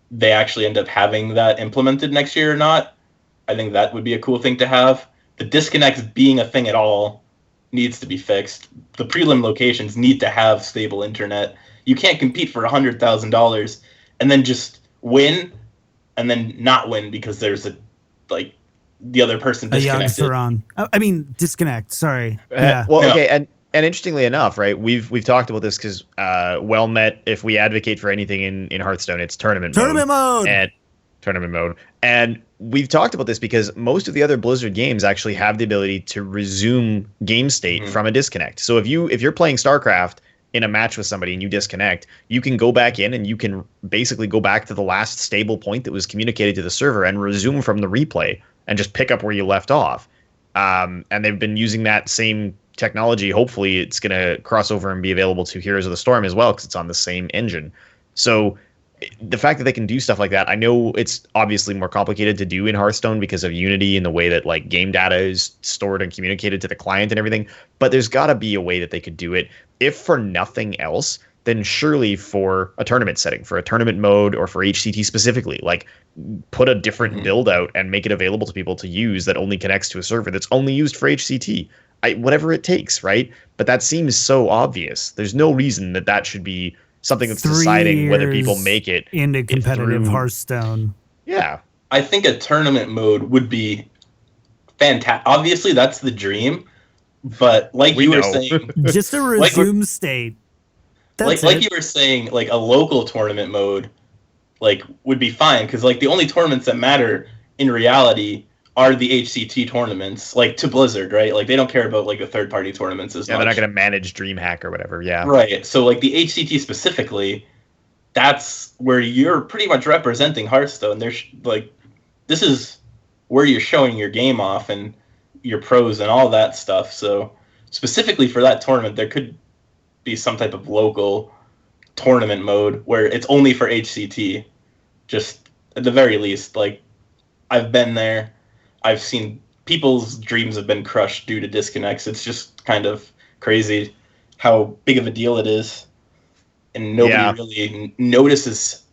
they actually end up having that implemented next year or not. I think that would be a cool thing to have. The disconnects being a thing at all needs to be fixed. The prelim locations need to have stable internet. You can't compete for $100,000 and then just win and then not win because there's the other person A Yogg disconnected. Saron. I mean, disconnect. Sorry. Yeah. Well, Yeah. okay, and interestingly enough, right? We've talked about this because wellmet. If we advocate for anything in Hearthstone, it's tournament mode. And tournament mode. And we've talked about this because most of the other Blizzard games actually have the ability to resume game state from a disconnect. So if you're playing StarCraft in a match with somebody and you disconnect, you can go back in and you can basically go back to the last stable point that was communicated to the server and resume from the replay and just pick up where you left off. And they've been using that same technology. Hopefully it's going to cross over and be available to Heroes of the Storm as well because it's on the same engine. So the fact that they can do stuff like that, I know it's obviously more complicated to do in Hearthstone because of Unity and the way that like game data is stored and communicated to the client and everything, but there's got to be a way that they could do it. If for nothing else, then surely for a tournament setting, for a tournament mode or for HCT specifically, like put a different build out and make it available to people to use that only connects to a server that's only used for HCT. Whatever it takes, right? But that seems so obvious. There's no reason that should be something that's deciding whether people make it into competitive Hearthstone. Yeah. I think a tournament mode would be fantastic. Obviously, that's the dream, but like you were saying, just a resume state. That's like you were saying, like a local tournament mode, like would be fine because like the only tournaments that matter in reality are the HCT tournaments, like to Blizzard, right? Like they don't care about like the third-party tournaments as much. Yeah, they're not going to manage DreamHack or whatever. Yeah, right. So like the HCT specifically, that's where you're pretty much representing Hearthstone. There's like this is where you're showing your game off and your pros and all that stuff. So specifically for that tournament, there could be some type of local tournament mode where it's only for HCT. Just at the very least, like I've been there. I've seen people's dreams have been crushed due to disconnects. It's just kind of crazy how big of a deal it is. And nobody really notices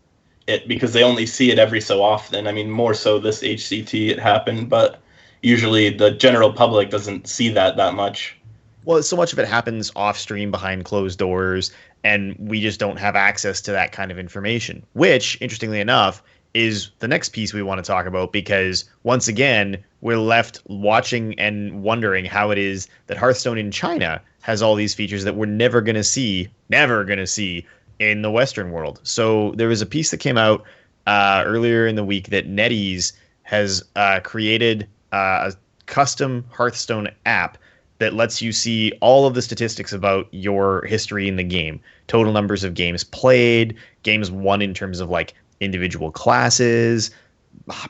it because they only see it every so often. I mean, more so this HCT it happened, but usually the general public doesn't see that much. Well, so much of it happens off stream behind closed doors, and we just don't have access to that kind of information, which, interestingly enough, is the next piece we want to talk about because, once again, we're left watching and wondering how it is that Hearthstone in China has all these features that we're never going to see in the Western world. So there was a piece that came out earlier in the week that NetEase has created a custom Hearthstone app that lets you see all of the statistics about your history in the game. Total numbers of games played, games won in terms of like individual classes,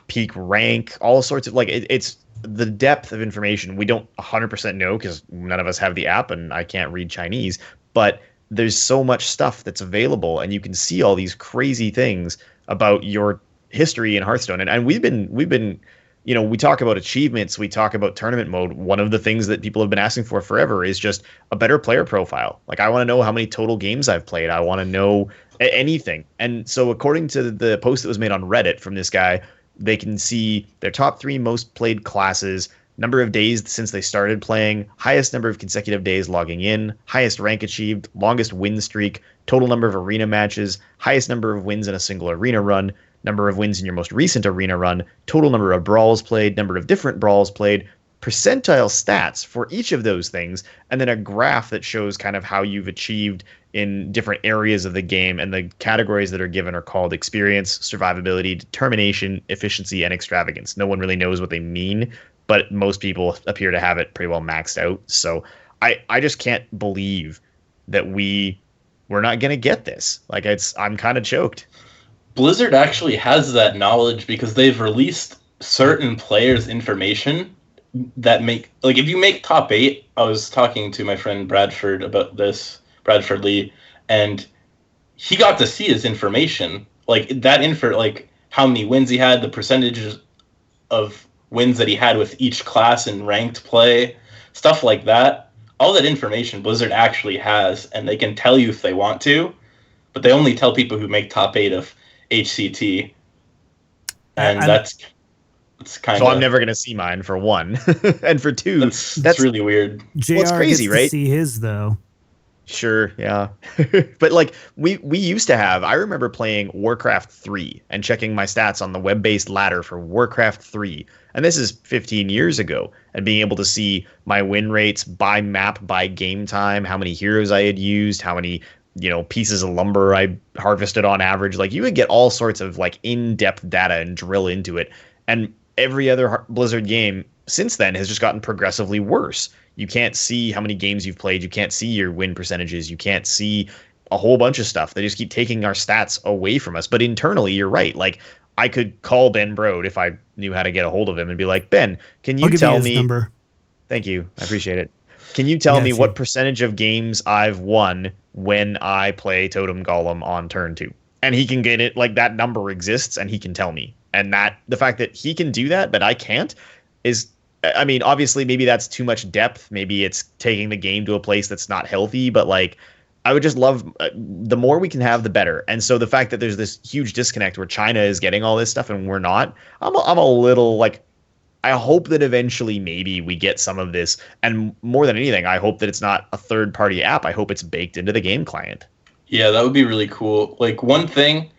peak rank, all sorts of like it's the depth of information we don't 100% know because none of us have the app and I can't read Chinese, but there's so much stuff that's available and you can see all these crazy things about your history in Hearthstone. And we've been you know, we talk about achievements, we talk about tournament mode. One of the things that people have been asking for forever is just a better player profile. Like, I want to know how many total games I've played. I want to know anything. And so according to the post that was made on Reddit from this guy, they can see their top 3 most played classes, number of days since they started playing, highest number of consecutive days logging in, highest rank achieved, longest win streak, total number of arena matches, highest number of wins in a single arena run, number of wins in your most recent arena run, total number of brawls played, number of different brawls played, percentile stats for each of those things, and then a graph that shows kind of how you've achieved in different areas of the game. And the categories that are given are called experience, survivability, determination, efficiency, and extravagance. No one really knows what they mean, but most people appear to have it pretty well maxed out. So I just can't believe that we're not going to get this. Like, I'm kind of choked. Blizzard actually has that knowledge because they've released certain players' information that make, like, if you make top 8, I was talking to my friend Bradford about this, Bradford Lee, and he got to see his information, like that info, like how many wins he had, the percentages of wins that he had with each class in ranked play, stuff like that. All that information Blizzard actually has, and they can tell you if they want to, but they only tell people who make top 8 of HCT, and that's kind of. So I'm never going to see mine for one, and for two, that's really weird. JR well, it's crazy, gets right? to see his though. Sure, yeah. But like we used to have, I remember playing Warcraft 3 and checking my stats on the web-based ladder for Warcraft 3. And this is 15 years ago, and being able to see my win rates by map, by game time, how many heroes I had used, how many, pieces of lumber I harvested on average. Like you would get all sorts of like in-depth data and drill into it. And every other Blizzard game since then has just gotten progressively worse. You can't see how many games you've played. You can't see your win percentages. You can't see a whole bunch of stuff. They just keep taking our stats away from us. But internally, you're right. Like I could call Ben Brode if I knew how to get a hold of him and be like, Ben, can you tell me? Number. Thank you. I appreciate it. Can you tell me what percentage of games I've won when I play Totem Golem on turn 2? And he can get it, like that number exists and he can tell me. And that the fact that he can do that, but I can't, is, I mean, obviously maybe that's too much depth. Maybe it's taking the game to a place that's not healthy, but like, I would just love, the more we can have, the better. And so the fact that there's this huge disconnect where China is getting all this stuff and we're not, I'm a little like, I hope that eventually maybe we get some of this. And more than anything, I hope that it's not a third-party app. I hope it's baked into the game client. Yeah, that would be really cool. Like one thing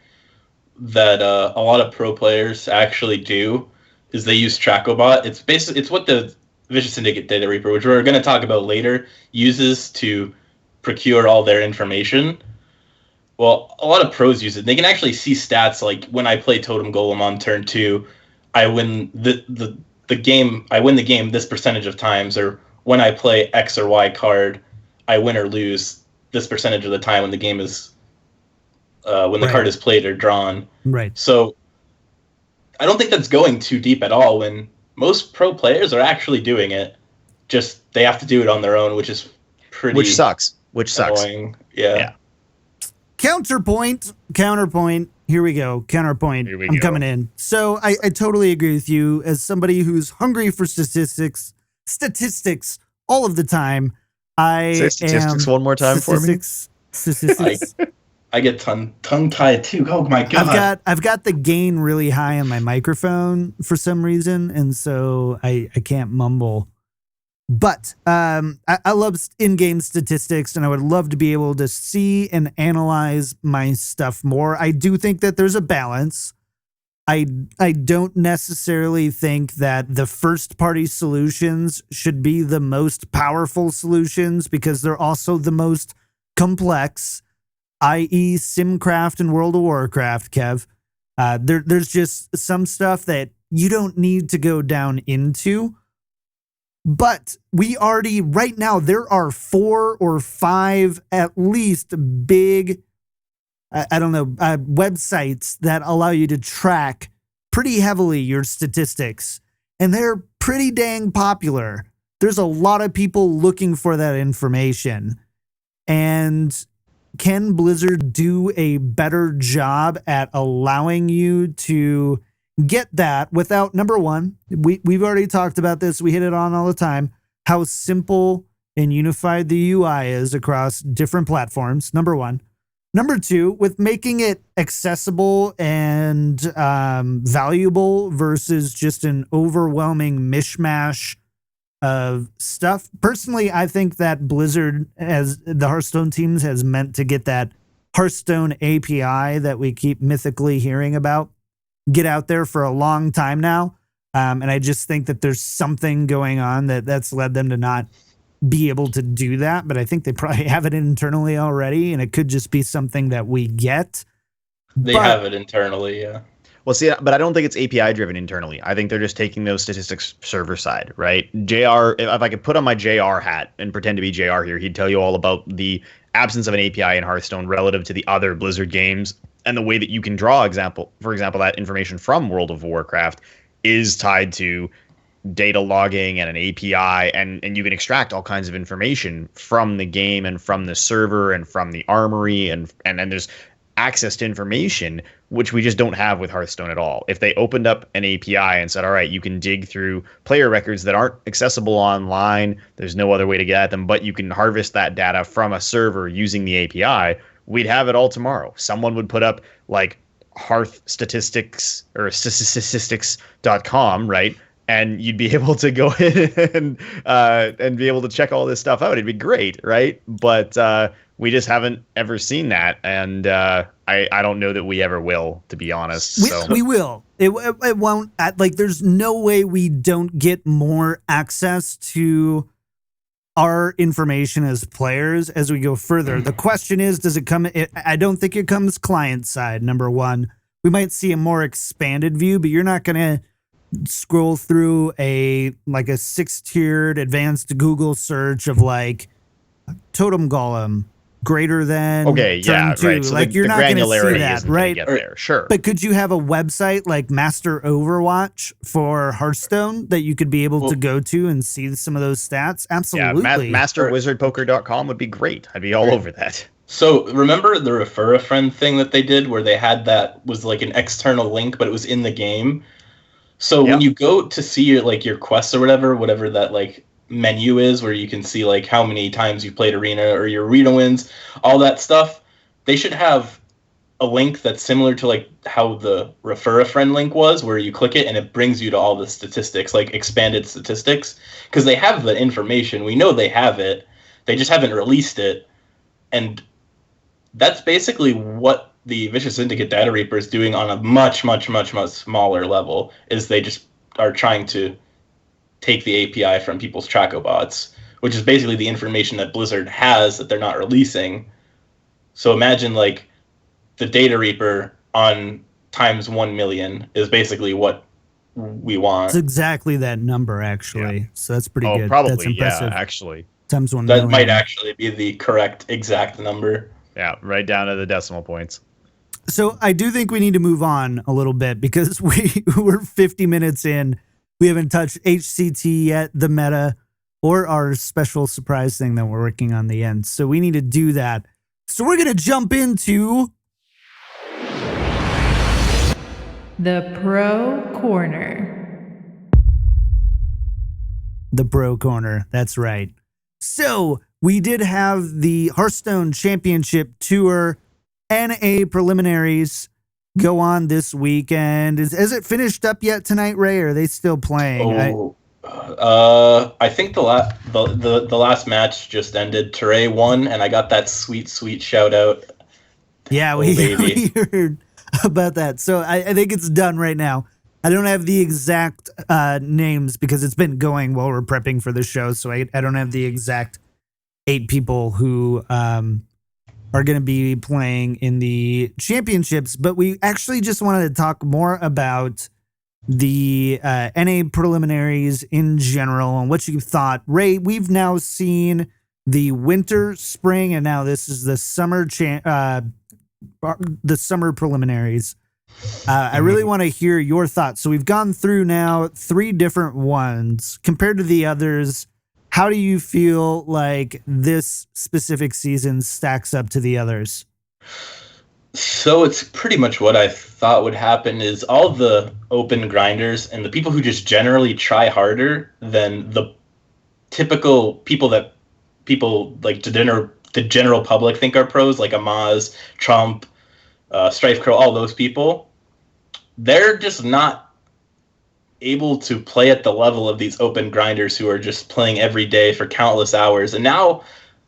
that a lot of pro players actually do is they use Tracobot. It's what the Vicious Syndicate did at Reaper, which we're going to talk about later, uses to procure all their information. Well, a lot of pros use it. They can actually see stats like when I play Totem Golem on turn 2, I win the game. I win the game this percentage of times, or when I play X or Y card, I win or lose this percentage of the time when the game is when the card is played or drawn. Right. So I don't think that's going too deep at all when most pro players are actually doing it. Just they have to do it on their own, which is pretty Which sucks. Annoying. Yeah. Counterpoint. Here we go. Counterpoint. I'm coming in. So I totally agree with you. As somebody who's hungry for statistics all of the time, Say statistics one more time for me. Statistics. I get tongue-tied too. Oh my god! I've got the gain really high on my microphone for some reason, and so I can't mumble. But I love in-game statistics, and I would love to be able to see and analyze my stuff more. I do think that there's a balance. I don't necessarily think that the first-party solutions should be the most powerful solutions because they're also the most complex, i.e. Simcraft and World of Warcraft, Kev. There's just some stuff that you don't need to go down into. But we already, right now, there are 4 or 5 at least big, websites that allow you to track pretty heavily your statistics. And they're pretty dang popular. There's a lot of people looking for that information. And can Blizzard do a better job at allowing you to get that without, number one, we've already talked about this, we hit it on all the time, how simple and unified the UI is across different platforms, number one. Number two, with making it accessible and valuable versus just an overwhelming mishmash of stuff. Personally, I think that Blizzard, as the Hearthstone teams, has meant to get that Hearthstone API that we keep mythically hearing about get out there for a long time now. And I just think that there's something going on that's led them to not be able to do that. But I think they probably have it internally already, and it could just be something that we get. They have it internally, yeah. Well, see, but I don't think it's API driven internally. I think they're just taking those statistics server side, right? JR, if I could put on my JR hat and pretend to be JR here, he'd tell you all about the absence of an API in Hearthstone relative to the other Blizzard games, and the way that you can draw, for example, that information from World of Warcraft is tied to data logging and an API, and you can extract all kinds of information from the game and from the server and from the armory, and there's access to information, which we just don't have with Hearthstone at all. If they opened up an API and said, all right, you can dig through player records that aren't accessible online, there's no other way to get at them, but you can harvest that data from a server using the API, we'd have it all tomorrow. Someone would put up like Hearth statistics or statistics.com, right? and you'd be able to go in and be able to check all this stuff out. It'd be great, right? But we just haven't ever seen that, and I don't know that we ever will, to be honest. We will. It won't. Like, there's no way we don't get more access to our information as players as we go further. The question is, does it come? I don't think it comes client side. Number one, we might see a more expanded view, but you're not going to scroll through a 6-tiered advanced Google search of like Totem Golem greater than turn 2. Right. So like, you're not going to see that, right? Get there, sure. But could you have a website like Master Overwatch for Hearthstone that you could be able to go to and see some of those stats? Absolutely. Yeah, masterwizardpoker.com would be great. I'd be all over that. So remember the refer a friend thing that they did where they had that was like an external link, but it was in the game. So when you go to see your quests or whatever that like menu is, where you can see like how many times you played arena or your arena wins, all that stuff, they should have a link that's similar to like how the refer a friend link was, where you click it and it brings you to all the statistics, like expanded statistics, because they have the information. We know they have it. They just haven't released it. And that's basically what the Vicious Syndicate Data Reaper is doing on a much, much, much, much smaller level, is they just are trying to take the API from people's Traco bots, which is basically the information that Blizzard has that they're not releasing. So imagine like the Data Reaper on times 1 million is basically what we want. It's exactly that number, actually. Yeah. So that's pretty good. Probably, that's impressive. yeah, actually. Times 1 million. That might actually be the correct exact number. Yeah, right down to the decimal points. So I do think we need to move on a little bit because we're 50 minutes in. We haven't touched HCT yet, the meta, or our special surprise thing that we're working on the end. So we need to do that. So we're going to jump into the Pro Corner. The Pro Corner. That's right. So we did have the Hearthstone Championship Tour NA Preliminaries go on this weekend. Has it finished up yet tonight, Ray? Or are they still playing? I think the last match just ended. Teray won, and I got that sweet shout out. Yeah, we heard about that. So I think it's done right now. I don't have the exact names because it's been going while we're prepping for the show. So I don't have the exact 8 people who are going to be playing in the championships, but we actually just wanted to talk more about the NA preliminaries in general and what you thought. Ray, we've now seen the winter, spring, and now this is the summer summer preliminaries. I really want to hear your thoughts. So we've gone through now 3 different ones compared to the others. How do you feel like this specific season stacks up to the others? So it's pretty much what I thought would happen is all the open grinders and the people who just generally try harder than the typical people that people like the general public think are pros, like Amaz, Trump, Strife Crow, all those people. They're just not able to play at the level of these open grinders who are just playing every day for countless hours. And now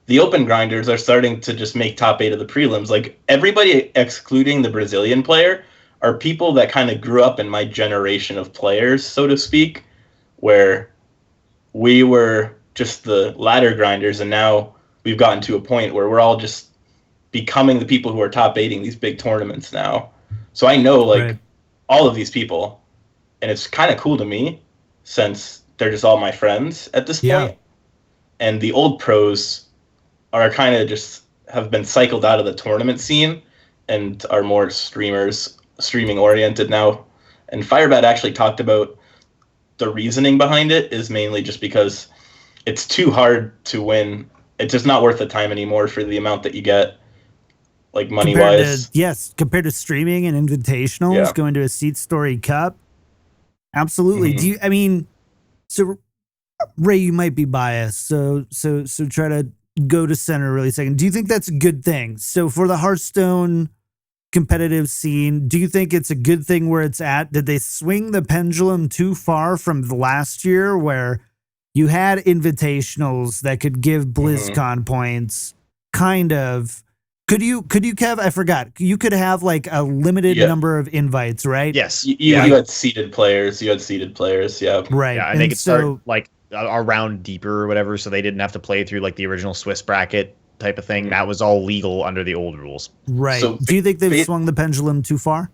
the open grinders are starting to just make top 8 of the prelims. Like, everybody excluding the Brazilian player are people that kind of grew up in my generation of players, so to speak, where we were just the ladder grinders, and now we've gotten to a point where we're all just becoming the people who are top 8ing these big tournaments now. So I know all of these people, and it's kind of cool to me since they're just all my friends at this point. And the old pros are kind of just have been cycled out of the tournament scene and are more streaming oriented now. And Firebat actually talked about the reasoning behind it is mainly just because it's too hard to win. It's just not worth the time anymore for the amount that you get, like money-wise. Compared to streaming and invitationals, going to a Seat Story Cup. Absolutely. Mm-hmm. So Ray, you might be biased. So try to go to center really second. Do you think that's a good thing? So for the Hearthstone competitive scene. Do you think it's a good thing where it's at? Did they swing the pendulum too far from the last year where you had invitationals that could give BlizzCon points? Kind of. Could you, Kev? I forgot. You could have like a limited number of invites, right? Yes. You had seeded players. Yeah. Right. Yeah, and they could start like a round deeper or whatever, so they didn't have to play through like the original Swiss bracket type of thing. That was all legal under the old rules. Right. So do you think they've swung the pendulum too far?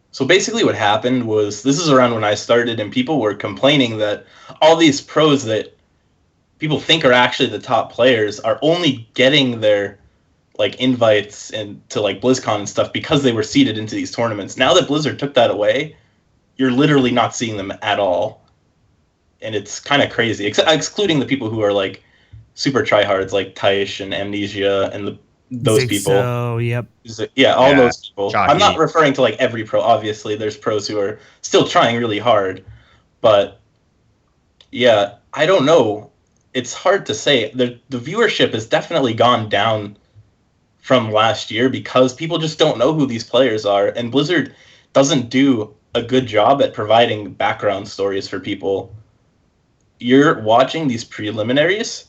So basically what happened was, this is around when I started, and people were complaining that all these pros that people think are actually the top players are only getting their like invites to like BlizzCon and stuff because they were seeded into these tournaments. Now that Blizzard took that away, you're literally not seeing them at all. And it's kind of crazy, excluding the people who are like super tryhards like Taish and Amnesia and those people. Oh, yep. Yeah, all those people. Chalky. I'm not referring to like every pro. Obviously, there's pros who are still trying really hard. But yeah, I don't know. It's hard to say. The viewership has definitely gone down from last year because people just don't know who these players are. And Blizzard doesn't do a good job at providing background stories for people. You're watching these preliminaries,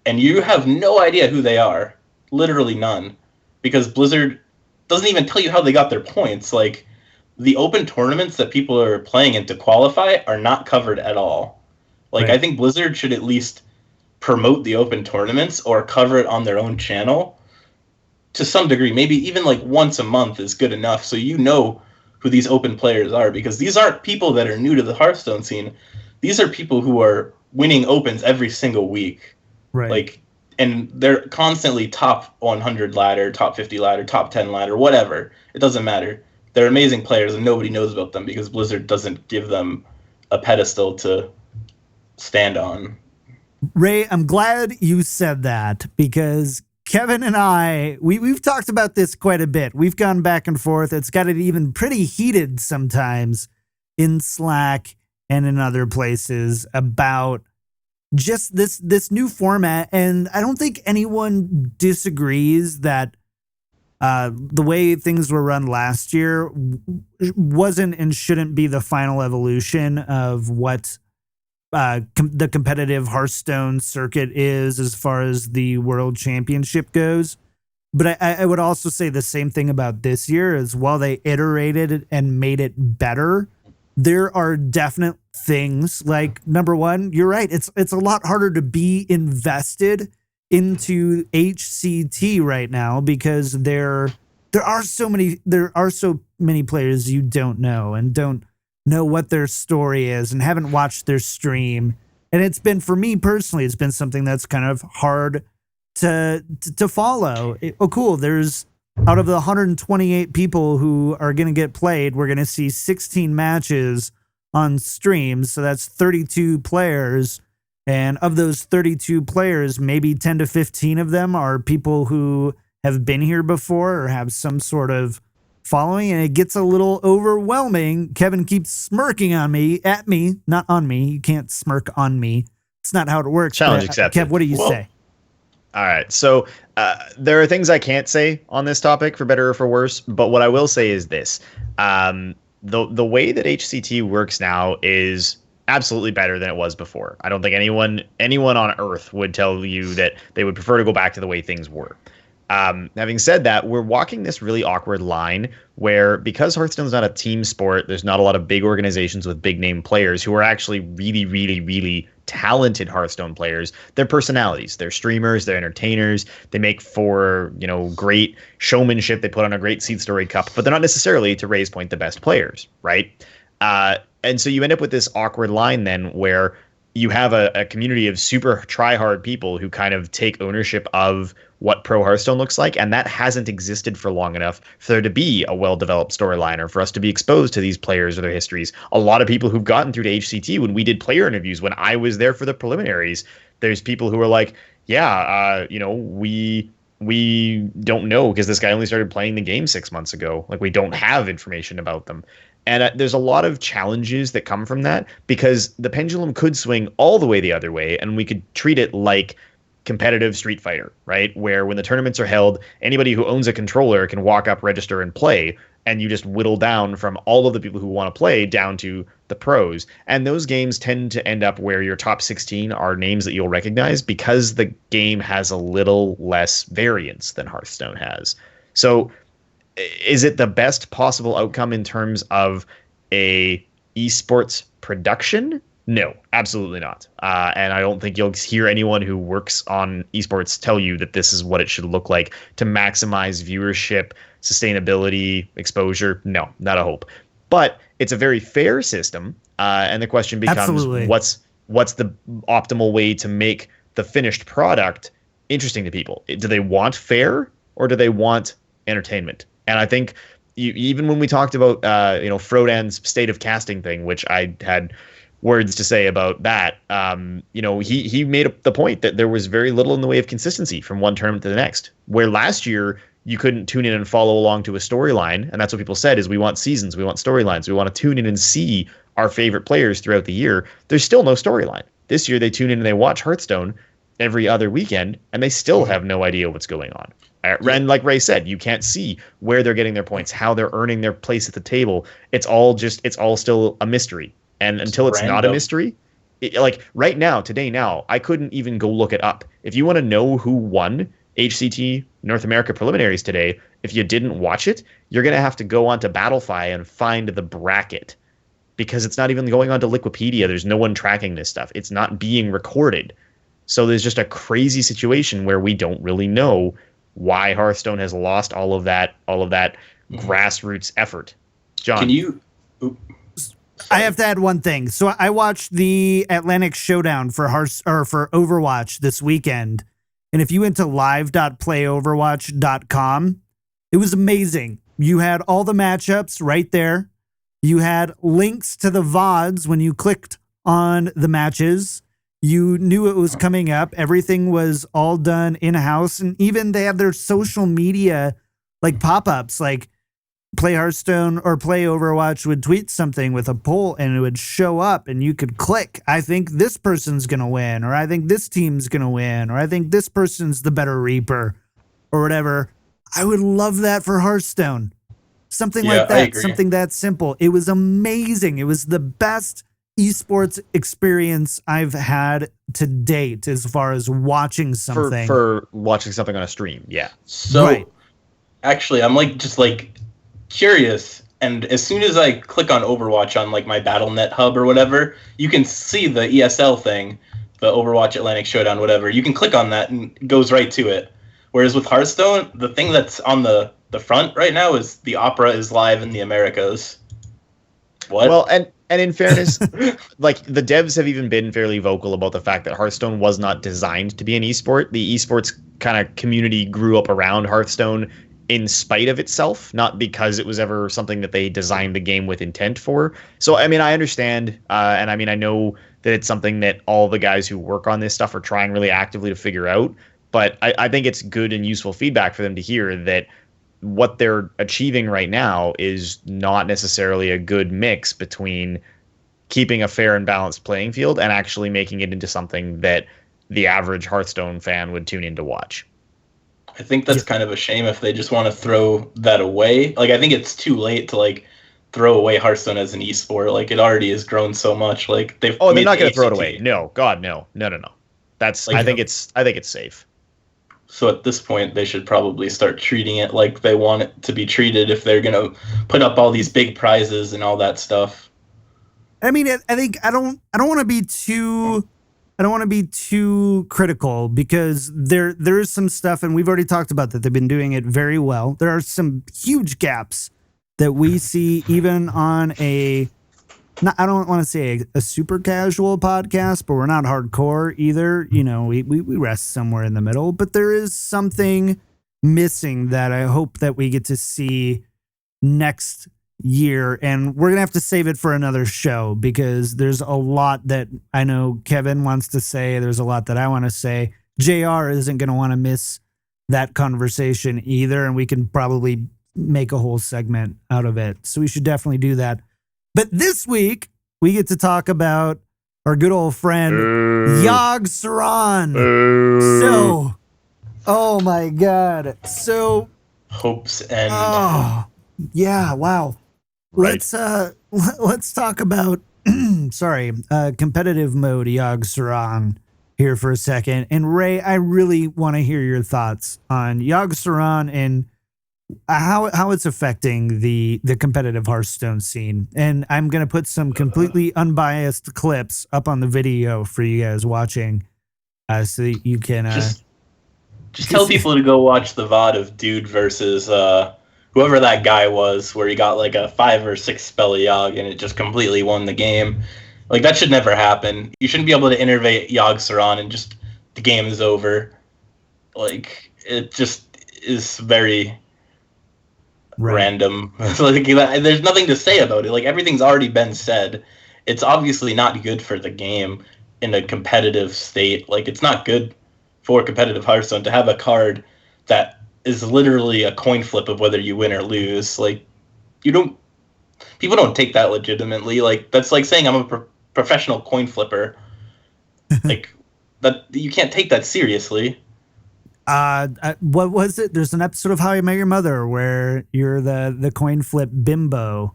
and you have no idea who they are. Literally none. Because Blizzard doesn't even tell you how they got their points. Like, the open tournaments that people are playing in to qualify are not covered at all. Like, Right. I think Blizzard should at least promote the open tournaments or cover it on their own channel to some degree. Maybe even like once a month is good enough so you know who these open players are, because these aren't people that are new to the Hearthstone scene. These are people who are winning opens every single week. Right. Like, and they're constantly top 100 ladder, top 50 ladder, top 10 ladder, whatever. It doesn't matter. They're amazing players and nobody knows about them because Blizzard doesn't give them a pedestal to stand on. Ray, I'm glad you said that because Kevin and I, we've talked about this quite a bit. We've gone back and forth. It's got it even pretty heated sometimes in Slack and in other places about just this new format. And I don't think anyone disagrees that the way things were run last year wasn't and shouldn't be the final evolution of what the competitive Hearthstone circuit is as far as the World Championship goes. But I would also say the same thing about this year, is while they iterated it and made it better, there are definite things like, number one, you're right. It's a lot harder to be invested into HCT right now because there are so many players you don't know and don't know what their story is and haven't watched their stream. And it's been, for me personally, it's been something that's kind of hard to follow. Cool. There's, out of the 128 people who are going to get played, we're going to see 16 matches on streams. So that's 32 players. And of those 32 players, maybe 10 to 15 of them are people who have been here before or have some sort of following, and it gets a little overwhelming. Kevin keeps smirking at me, not on me. You can't smirk on me. It's not how it works. Challenge accepted. Kev, what do you say? All right. So there are things I can't say on this topic, for better or for worse. But what I will say is this. The way that HCT works now is absolutely better than it was before. I don't think anyone on Earth would tell you that they would prefer to go back to the way things were. Having said that, we're walking this really awkward line where, because Hearthstone's not a team sport, there's not a lot of big organizations with big name players who are actually really, really, really talented Hearthstone players. They're personalities, they're streamers, they're entertainers. They make for, great showmanship. They put on a great Seed Story Cup, but they're not necessarily, to Ray's point, the best players, right? And so you end up with this awkward line then where you have a community of super try-hard people who kind of take ownership of what Pro Hearthstone looks like, and that hasn't existed for long enough for there to be a well-developed storyline or for us to be exposed to these players or their histories. A lot of people who've gotten through to HCT, when we did player interviews, when I was there for the preliminaries, there's people who are like, we don't know because this guy only started playing the game 6 months ago. Like, we don't have information about them. And there's a lot of challenges that come from that, because the pendulum could swing all the way the other way, and we could treat it like competitive Street Fighter, right? Where when the tournaments are held, anybody who owns a controller can walk up, register, and play, and you just whittle down from all of the people who want to play down to the pros. And those games tend to end up where your top 16 are names that you'll recognize because the game has a little less variance than Hearthstone has. So is it the best possible outcome in terms of a esports production? No, absolutely not. And I don't think you'll hear anyone who works on esports tell you that this is what it should look like to maximize viewership, sustainability, exposure. No, not a hope. But it's a very fair system. And the question becomes, what's the optimal way to make the finished product interesting to people? Do they want fair or do they want entertainment? And I think even when we talked about, Frodan's state of casting thing, which I had words to say about that, he made the point that there was very little in the way of consistency from one tournament to the next, where last year you couldn't tune in and follow along to a storyline. And that's what people said is we want seasons, we want storylines, we want to tune in and see our favorite players throughout the year. There's still no storyline. This year they tune in and they watch Hearthstone every other weekend and they still have no idea what's going on. And like Ray said, you can't see where they're getting their points, how they're earning their place at the table. It's all still a mystery. And until it's not a mystery, like right now, I couldn't even go look it up. If you want to know who won HCT North America Preliminaries today, if you didn't watch it, you're going to have to go onto Battlefy and find the bracket because it's not even going onto Liquipedia. There's no one tracking this stuff. It's not being recorded. So there's just a crazy situation where we don't really know why Hearthstone has lost all of that grassroots effort. John, can you... I have to add one thing. So I watched the Atlantic Showdown for Overwatch this weekend. And if you went to live.playoverwatch.com, it was amazing. You had all the matchups right there. You had links to the VODs when you clicked on the matches. You knew it was coming up. Everything was all done in-house. And even they have their social media like pop-ups, like Play Hearthstone or Play Overwatch would tweet something with a poll and it would show up and you could click, I think this person's going to win, or I think this team's going to win, or I think this person's the better Reaper or whatever. I would love that for Hearthstone. Something like that, something that simple. It was amazing. It was the best esports experience I've had to date as far as watching something. For watching something on a stream, yeah. So, actually, I'm curious, and as soon as I click on Overwatch on my Battle.net hub or whatever, you can see the ESL thing, the Overwatch Atlantic Showdown, whatever. You can click on that and it goes right to it. Whereas with Hearthstone, the thing that's on the front right now is the Opera is live in the Americas. What? Well, and in fairness, the devs have even been fairly vocal about the fact that Hearthstone was not designed to be an esport. The esports kind of community grew up around Hearthstone in spite of itself, not because it was ever something that they designed the game with intent for. So, I mean, I understand, and I know that it's something that all the guys who work on this stuff are trying really actively to figure out, but I think it's good and useful feedback for them to hear that what they're achieving right now is not necessarily a good mix between keeping a fair and balanced playing field and actually making it into something that the average Hearthstone fan would tune in to watch. I think that's kind of a shame if they just want to throw that away. I think it's too late to throw away Hearthstone as an esport. It already has grown so much. They're not going to throw it away. No, God, no. That's I think it's safe. So at this point, they should probably start treating it like they want it to be treated if they're going to put up all these big prizes and all that stuff. I mean, I think I don't want to be too. I don't want to be too critical because there is some stuff, and we've already talked about that. They've been doing it very well. There are some huge gaps that we see even on I don't want to say a super casual podcast, but we're not hardcore either. We rest somewhere in the middle, but there is something missing that I hope that we get to see next year, and we're gonna have to save it for another show because there's a lot that I know Kevin wants to say. There's a lot that I want to say. JR isn't gonna want to miss that conversation either, and we can probably make a whole segment out of it. So we should definitely do that. But this week we get to talk about our good old friend Yogg Saron. So, oh my God. So Hopes end. oh yeah, wow. Right. Let's talk about competitive mode Yogg Saron here for a second. And Ray, I really want to hear your thoughts on Yogg Saron and how it's affecting the competitive Hearthstone scene. And I'm going to put some completely unbiased clips up on the video for you guys watching, so that you can just tell people to go watch the VOD of Dude versus whoever that guy was, where he got like a 5 or 6 spell Yogg and it just completely won the game. Like, that should never happen. You shouldn't be able to innervate Yogg Saron and just the game is over. Like, it just is very random. Like, there's nothing to say about it. Like, everything's already been said. It's obviously not good for the game in a competitive state. Like, it's not good for competitive Hearthstone to have a card that is literally a coin flip of whether you win or lose. Like, people don't take that legitimately. Like, that's like saying I'm a professional coin flipper. Like, that you can't take that seriously. What was it? There's an episode of How I Met Your Mother where you're the coin flip bimbo.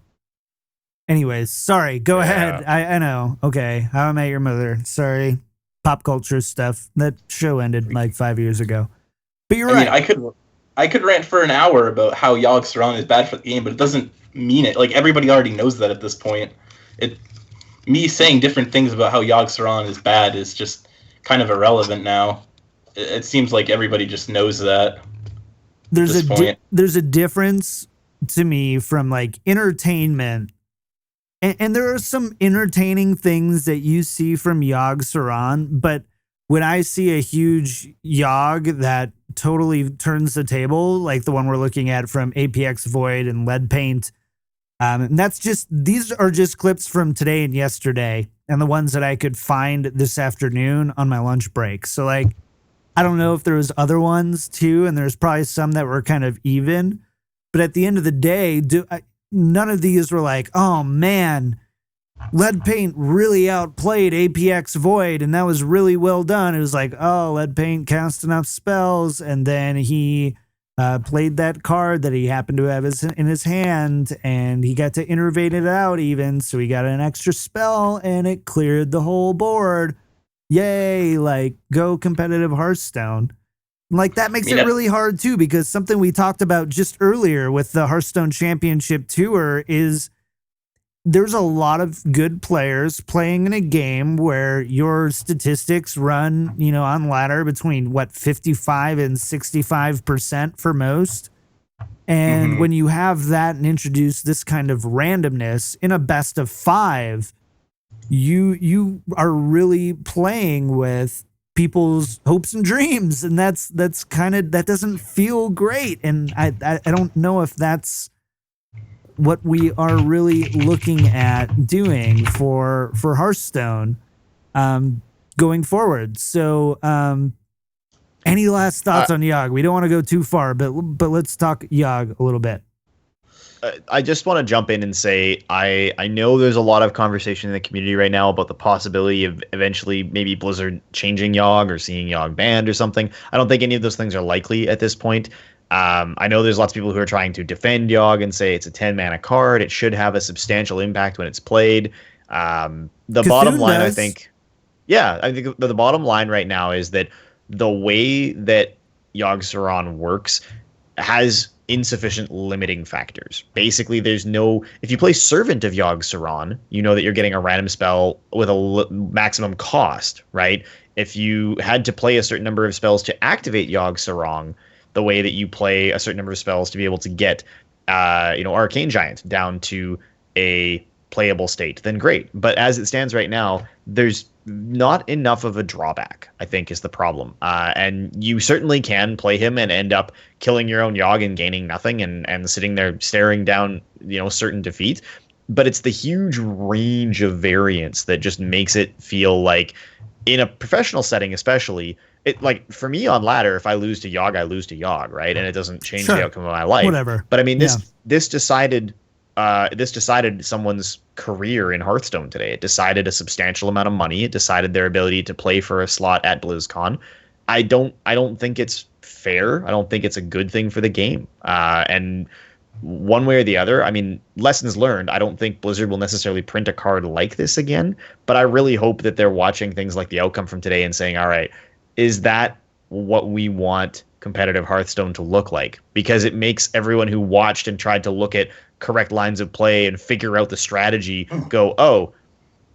Anyways, sorry. Go ahead. I know. Okay, How I Met Your Mother. Sorry, pop culture stuff. That show ended like 5 years ago. But you're right. Mean, I could rant for an hour about how Yogg Saron is bad for the game, but it doesn't mean it. Like, everybody already knows that at this point. Me saying different things about how Yogg Saron is bad is just kind of irrelevant now. It seems like everybody just knows that. There's a difference to me from like entertainment, and there are some entertaining things that you see from Yogg Saron, but when I see a huge Yogg that totally turns the table, like the one we're looking at from APX Void and Lead Paint, and these are just clips from today and yesterday, and the ones that I could find this afternoon on my lunch break. So like, I don't know if there was other ones too, and there's probably some that were kind of even, but at the end of the day, none of these were like, oh man, Lead Paint really outplayed APX Void, and that was really well done. It was like, oh, Lead Paint cast enough spells, and then he played that card that he happened to have in his hand, and he got to innervate it out even, so he got an extra spell, and it cleared the whole board. Yay, like, go competitive Hearthstone. Like, that makes it really hard, too, because something we talked about just earlier with the Hearthstone Championship Tour is there's a lot of good players playing in a game where your statistics run, on ladder between, 55 and 65% for most. And when you have that and introduce this kind of randomness in a best of 5, you are really playing with people's hopes and dreams, and that doesn't feel great. And I don't know if that's what we are really looking at doing for Hearthstone going forward. So any last thoughts on Yogg? We don't want to go too far, but let's talk Yogg a little bit. I just want to jump in and say I know there's a lot of conversation in the community right now about the possibility of eventually maybe Blizzard changing Yogg or seeing Yogg banned or something. I don't think any of those things are likely at this point. I know there's lots of people who are trying to defend Yogg and say it's a 10-mana card. It should have a substantial impact when it's played. The bottom line, I think the bottom line right now is that the way that Yogg Saron works has insufficient limiting factors. Basically, if you play Servant of Yogg Saron, you know that you're getting a random spell with a maximum cost, right? If you had to play a certain number of spells to activate Yogg Saron, the way that you play a certain number of spells to be able to get, Arcane Giant down to a playable state, then great. But as it stands right now, there's not enough of a drawback, I think, is the problem. And you certainly can play him and end up killing your own Yogg and gaining nothing and sitting there staring down, certain defeat. But it's the huge range of variance that just makes it feel like, in a professional setting especially, it, like, for me on ladder, if I lose to Yogg, I lose to Yogg, right? And it doesn't change the outcome of my life. Whatever. But I mean, this decided this decided someone's career in Hearthstone today. It decided a substantial amount of money. It decided their ability to play for a slot at BlizzCon. I don't think it's fair. I don't think it's a good thing for the game. And one way or the other, I mean, lessons learned. I don't think Blizzard will necessarily print a card like this again, but I really hope that they're watching things like the outcome from today and saying, all right, is that what we want competitive Hearthstone to look like? Because it makes everyone who watched and tried to look at correct lines of play and figure out the strategy go, oh,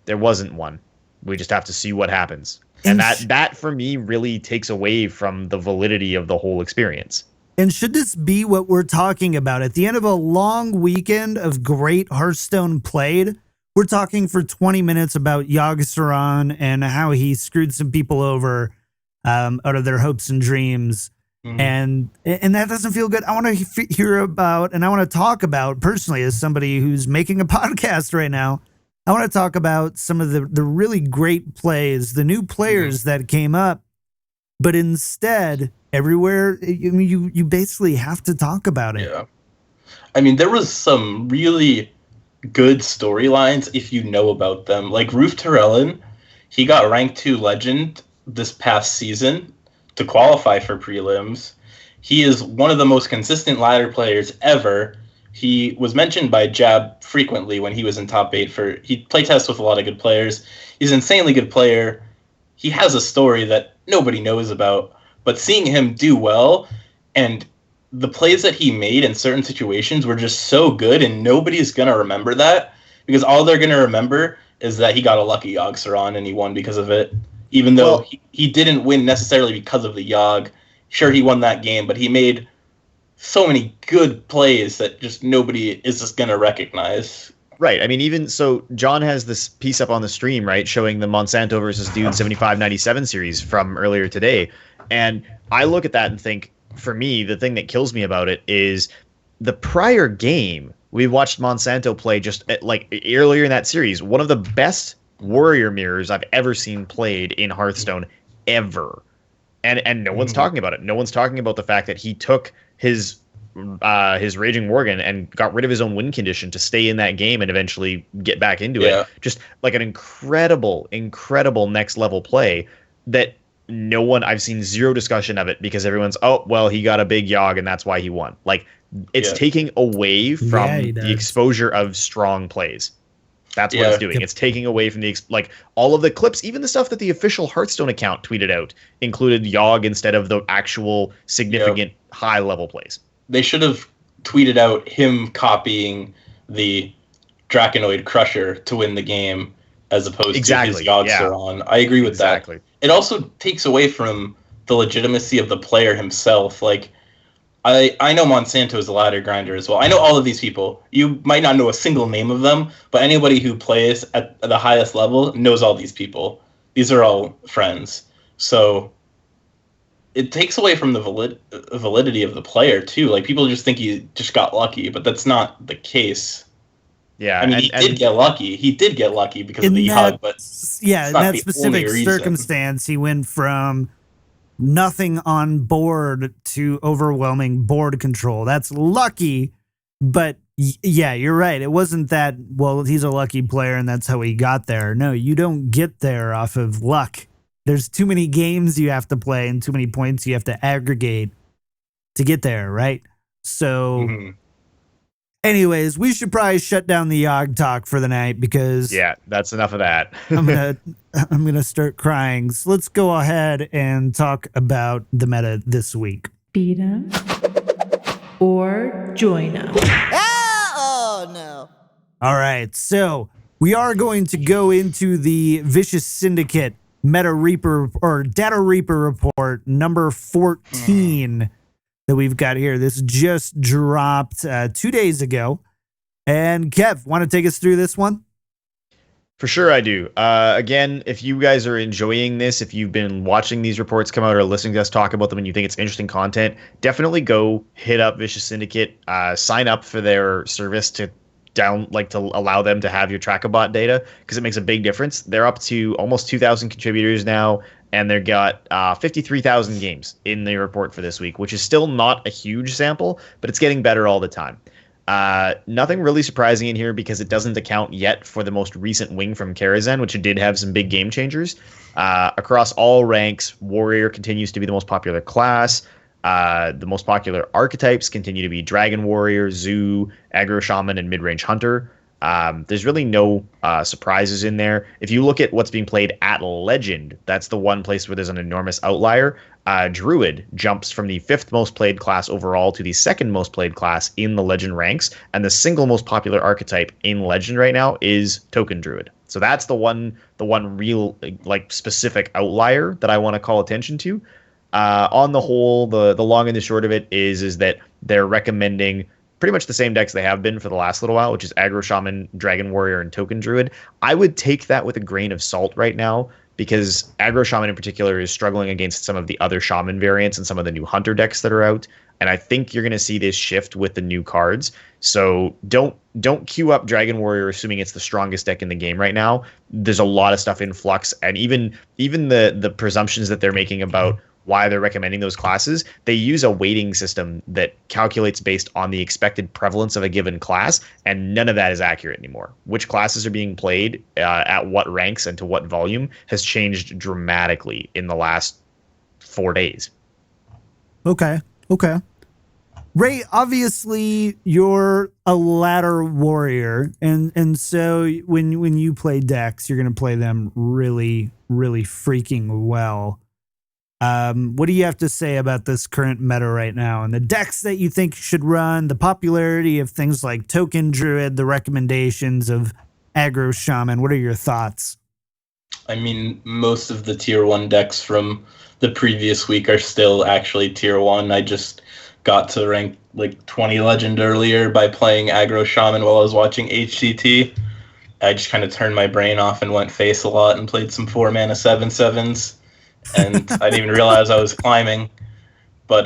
there wasn't one. We just have to see what happens. And that for me really takes away from the validity of the whole experience. And should this be what we're talking about? At the end of a long weekend of great Hearthstone played, we're talking for 20 minutes about Yogg Saron and how he screwed some people over out of their hopes and dreams. And that doesn't feel good. I want to hear about, and I want to talk about personally as somebody who's making a podcast right now, I want to talk about some of the really great plays, the new players that came up, but instead everywhere, you basically have to talk about it. Yeah. I mean, there was some really good storylines if you know about them. Like Roof Terrellin, he got ranked 2 legend this past season to qualify for prelims. He is one of the most consistent ladder players ever. He was mentioned by Jab frequently when he was in top 8 he playtests with a lot of good players. He's an insanely good player. He has a story that nobody knows about, but seeing him do well and the plays that he made in certain situations were just so good, and nobody's going to remember that because all they're going to remember is that he got a lucky Yogg Saron and he won because of it. Even though he didn't win necessarily because of the Yogg. Sure, he won that game, but he made so many good plays that just nobody is just going to recognize. Right. I mean, even so, John has this piece up on the stream, right, showing the Monsanto versus Dude 75-97 series from earlier today. And I look at that and think, for me, the thing that kills me about it is the prior game. We watched Monsanto play just like earlier in that series, one of the best warrior mirrors I've ever seen played in Hearthstone ever. And no one's talking about it. No one's talking about the fact that he took his Raging Worgen and got rid of his own win condition to stay in that game and eventually get back into it. Just like an incredible next level play that I've seen zero discussion of it because everyone's, oh, well, he got a big Yogg and that's why he won. Like it's taking away from the exposure of strong plays. That's what it's doing. It's taking away from like all of the clips, even the stuff that the official Hearthstone account tweeted out included Yogg instead of the actual significant high level plays. They should have tweeted out him copying the Draconoid Crusher to win the game as opposed to his Yogg Saron. I agree with that. It also takes away from the legitimacy of the player himself. Like, I know Monsanto is a ladder grinder as well. I know all of these people. You might not know a single name of them, but anybody who plays at the highest level knows all these people. These are all friends. So it takes away from the validity of the player, too. Like, people just think he just got lucky, but that's not the case. Yeah, I mean, he did get lucky. He did get lucky because of the hug, but in that specific circumstance, he went from nothing on board to overwhelming board control. That's lucky, but yeah, you're right. It wasn't that, well, he's a lucky player and that's how he got there. No, you don't get there off of luck. There's too many games you have to play and too many points you have to aggregate to get there, right? So anyways, we should probably shut down the Yogg talk for the night because that's enough of that. I'm gonna start crying. So let's go ahead and talk about the meta this week. Beat 'em or join 'em. Oh no! All right, so we are going to go into the Vicious Syndicate Meta Reaper or Data Reaper report number 14 that we've got here. This just dropped 2 days ago. And Kev, want to take us through this one? For sure I do. Again, if you guys are enjoying this, if you've been watching these reports come out or listening to us talk about them and you think it's interesting content, definitely go hit up Vicious Syndicate, sign up for their service to allow them to have your Trackabot data because it makes a big difference. They're up to almost 2,000 contributors now, and they've got 53,000 games in the report for this week, which is still not a huge sample, but it's getting better all the time. Nothing really surprising in here because it doesn't account yet for the most recent wing from Karazhan, which did have some big game changers. Across all ranks, Warrior continues to be the most popular class. The most popular archetypes continue to be Dragon Warrior, Zoo, Aggro Shaman, and Midrange Hunter. There's really no surprises in there. If you look at what's being played at Legend, that's the one place where there's an enormous outlier. Druid jumps from the 5th most played class overall to the 2nd most played class in the Legend ranks, and the single most popular archetype in Legend right now is Token Druid. So that's the one real like specific outlier that I want to call attention to. On the whole, the long and the short of it is that they're recommending pretty much the same decks they have been for the last little while, which is Aggro Shaman, Dragon Warrior, and Token Druid. I would take that with a grain of salt right now, because Aggro Shaman in particular is struggling against some of the other Shaman variants and some of the new Hunter decks that are out. And I think you're going to see this shift with the new cards. So don't queue up Dragon Warrior assuming it's the strongest deck in the game right now. There's a lot of stuff in flux, and even the presumptions that they're making about why they're recommending those classes, they use a weighting system that calculates based on the expected prevalence of a given class, and none of that is accurate anymore. Which classes are being played at what ranks and to what volume has changed dramatically in the last 4 days. Okay. Ray, obviously you're a ladder warrior, and so when you play decks, you're going to play them really, really freaking well. What do you have to say about this current meta right now and the decks that you think should run, the popularity of things like Token Druid, the recommendations of Aggro Shaman? What are your thoughts? I mean, most of the tier 1 decks from the previous week are still actually tier 1. I just got to rank like 20 Legend earlier by playing Aggro Shaman while I was watching HCT. I just kind of turned my brain off and went face a lot and played some 4-mana 7/7s. And I didn't even realize I was climbing. But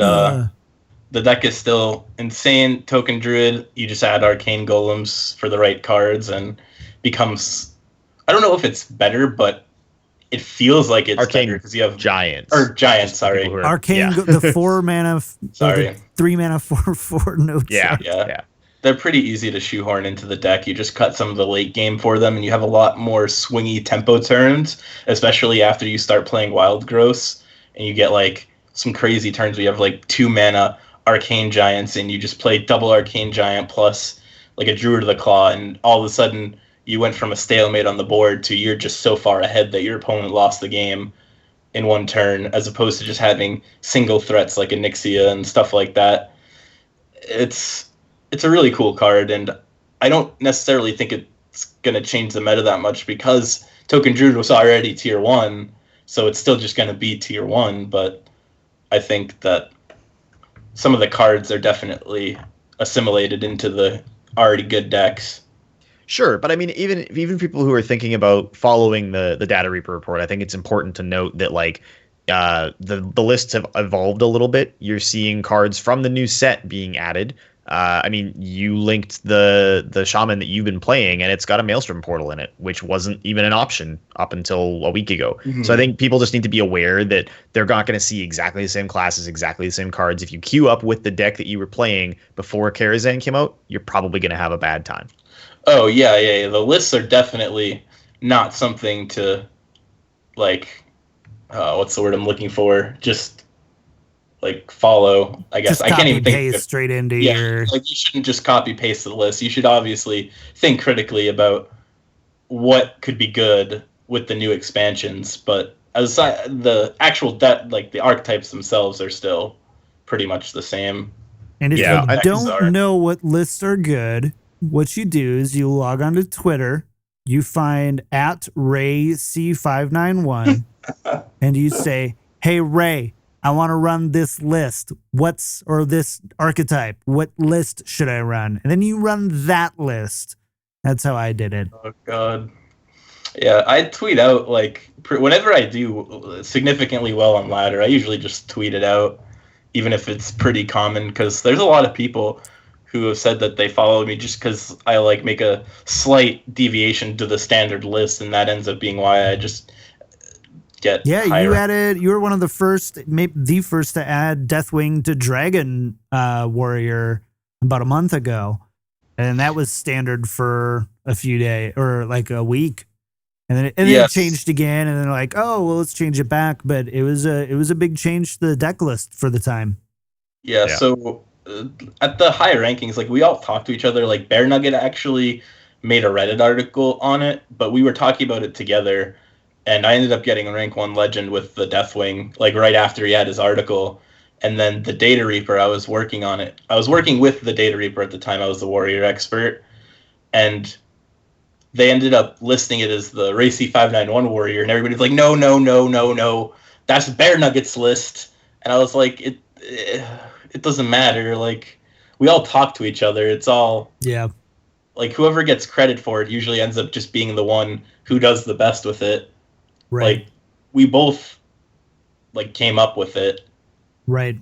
the deck is still insane. Token Druid, you just add Arcane Golems for the right cards and becomes... I don't know if it's better, but it feels like it's Arcane better because you have... Giants. Or Giants, sorry. Arcane, the 4 mana... Sorry. The 3 mana 4/4 no Yeah. They're pretty easy to shoehorn into the deck. You just cut some of the late game for them, and you have a lot more swingy tempo turns, especially after you start playing Wild Growths, and you get like some crazy turns where you have like 2 mana Arcane Giants, and you just play double Arcane Giant plus like a Druid of the Claw, and all of a sudden you went from a stalemate on the board to you're just so far ahead that your opponent lost the game in one turn, as opposed to just having single threats like Onyxia and stuff like that. It's a really cool card, and I don't necessarily think it's going to change the meta that much because Token Druid was already tier 1, so it's still just going to be tier 1, but I think that some of the cards are definitely assimilated into the already good decks. Sure, but I mean, even people who are thinking about following the Data Reaper report, I think it's important to note that like the lists have evolved a little bit. You're seeing cards from the new set being added. I mean, you linked the Shaman that you've been playing, and it's got a Maelstrom portal in it, which wasn't even an option up until a week ago. Mm-hmm. So I think people just need to be aware that they're not going to see exactly the same classes, exactly the same cards. If you queue up with the deck that you were playing before Karazhan came out, you're probably going to have a bad time. Oh, yeah. The lists are definitely not something to, like, what's the word I'm looking for? Just... like follow, I guess. Just I can't even think paste straight into your... like you shouldn't just copy paste the list. You should obviously think critically about what could be good with the new expansions, but as the actual like the archetypes themselves are still pretty much the same. And if you don't know what lists are good, what you do is you log onto Twitter, you find @RayC591 and you say, "Hey Ray, I want to run this list. Or this archetype. What list should I run?" And then you run that list. That's how I did it. Oh, God. Yeah, I tweet out, like, whenever I do significantly well on ladder, I usually just tweet it out, even if it's pretty common, because there's a lot of people who have said that they follow me just because I, like, make a slight deviation to the standard list, and that ends up being why I just... you were one of the first, maybe the first to add Deathwing to Dragon Warrior about a month ago. And that was standard for a few days or like a week. And then it Yes. changed again, and then like, oh well, let's change it back. But it was a big change to the deck list for the time. Yeah. Yeah. So at the high rankings, like we all talked to each other. Like Bear Nugget actually made a Reddit article on it, but we were talking about it together, and I ended up getting rank 1 legend with the Deathwing, like right after he had his article. And then the Data Reaper, I was working on it. I was working with the Data Reaper at the time. I was the warrior expert, and they ended up listing it as the Racy 591 warrior, and everybody's like, no, that's Bear Nugget's list. And I was like, it doesn't matter. Like, we all talk to each other. It's all like whoever gets credit for it usually ends up just being the one who does the best with it. Right. Like, we both like came up with it. Right.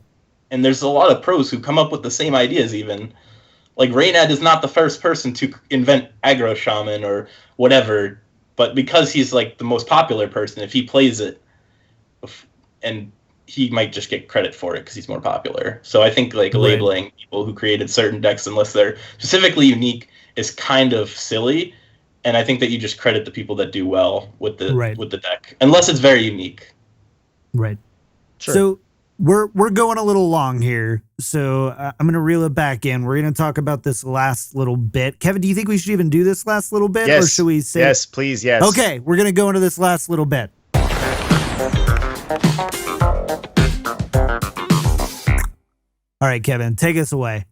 And there's a lot of pros who come up with the same ideas even. Like, Reynad is not the first person to invent aggro shaman or whatever, but because he's like the most popular person, if he plays it, and he might just get credit for it because he's more popular. So I think like labeling people who created certain decks unless they're specifically unique is kind of silly, and I think that you just credit the people that do well with the deck, unless it's very unique. Right. Sure. So we're going a little long here, so I'm going to reel it back in. We're going to talk about this last little bit. Kevin, do you think we should even do this last little bit, or should we say? Yes, please, yes. Okay, we're going to go into this last little bit. All right, Kevin, take us away.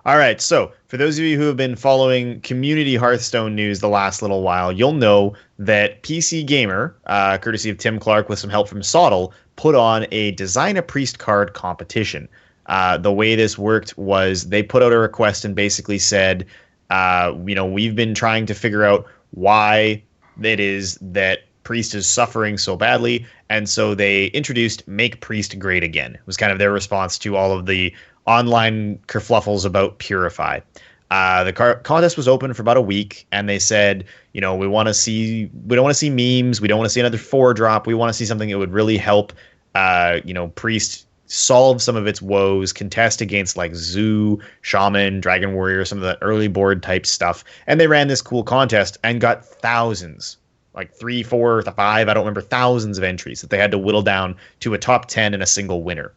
All right, so for those of you who have been following community Hearthstone news the last little while, you'll know that PC Gamer, courtesy of Tim Clark with some help from Sottle, put on a Design a Priest card competition. The way this worked was they put out a request and basically said, we've been trying to figure out why it is that Priest is suffering so badly, and so they introduced Make Priest Great Again. It was kind of their response to all of the online kerfluffles about Purify. The contest was open for about a week, and they said, we don't want to see memes, we don't want to see another 4-drop, we want to see something that would really help, Priest solve some of its woes, contest against like Zoo, Shaman, Dragon Warrior, some of the early board type stuff. And they ran this cool contest and got thousands, like 3, 4, 5, I don't remember, thousands of entries that they had to whittle down to a top 10 and a single winner.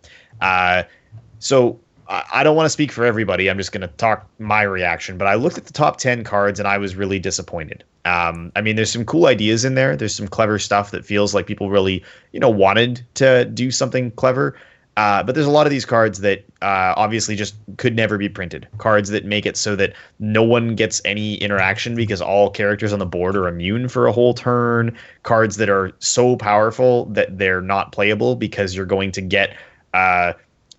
So I don't want to speak for everybody. I'm just going to talk my reaction. But I looked at the top 10 cards and I was really disappointed. There's some cool ideas in there. There's some clever stuff that feels like people really, wanted to do something clever. But there's a lot of these cards that obviously just could never be printed. Cards that make it so that no one gets any interaction because all characters on the board are immune for a whole turn. Cards that are so powerful that they're not playable because you're going to get a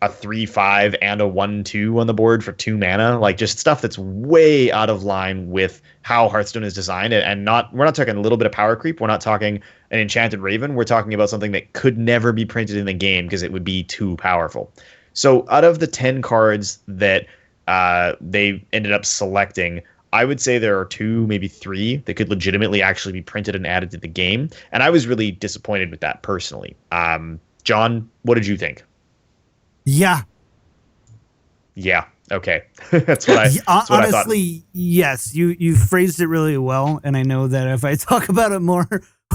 3/5 and a 1/2 on the board for 2 mana. Like, just stuff that's way out of line with how Hearthstone is designed. And we're not talking a little bit of power creep. We're not talking an Enchanted Raven. We're talking about something that could never be printed in the game because it would be too powerful. So out of the 10 cards that they ended up selecting, I would say there are 2, maybe 3 that could legitimately actually be printed and added to the game. And I was really disappointed with that personally. John, what did you think? Yeah. Okay. That's what I thought. Honestly, yes. You phrased it really well, and I know that if I talk about it more,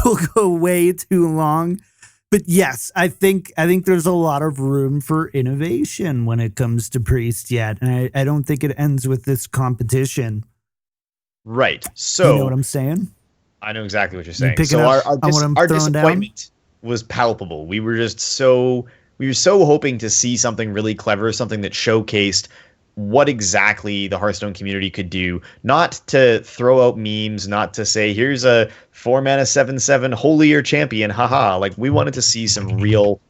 we'll go way too long. But yes, I think there's a lot of room for innovation when it comes to Priest yet, and I don't think it ends with this competition. Right. So you know what I'm saying? I know exactly what you're saying. So our disappointment was palpable. We were so hoping to see something really clever, something that showcased what exactly the Hearthstone community could do. Not to throw out memes, not to say, here's a 4-mana 7/7 holier champion, haha. Like, we wanted to see some real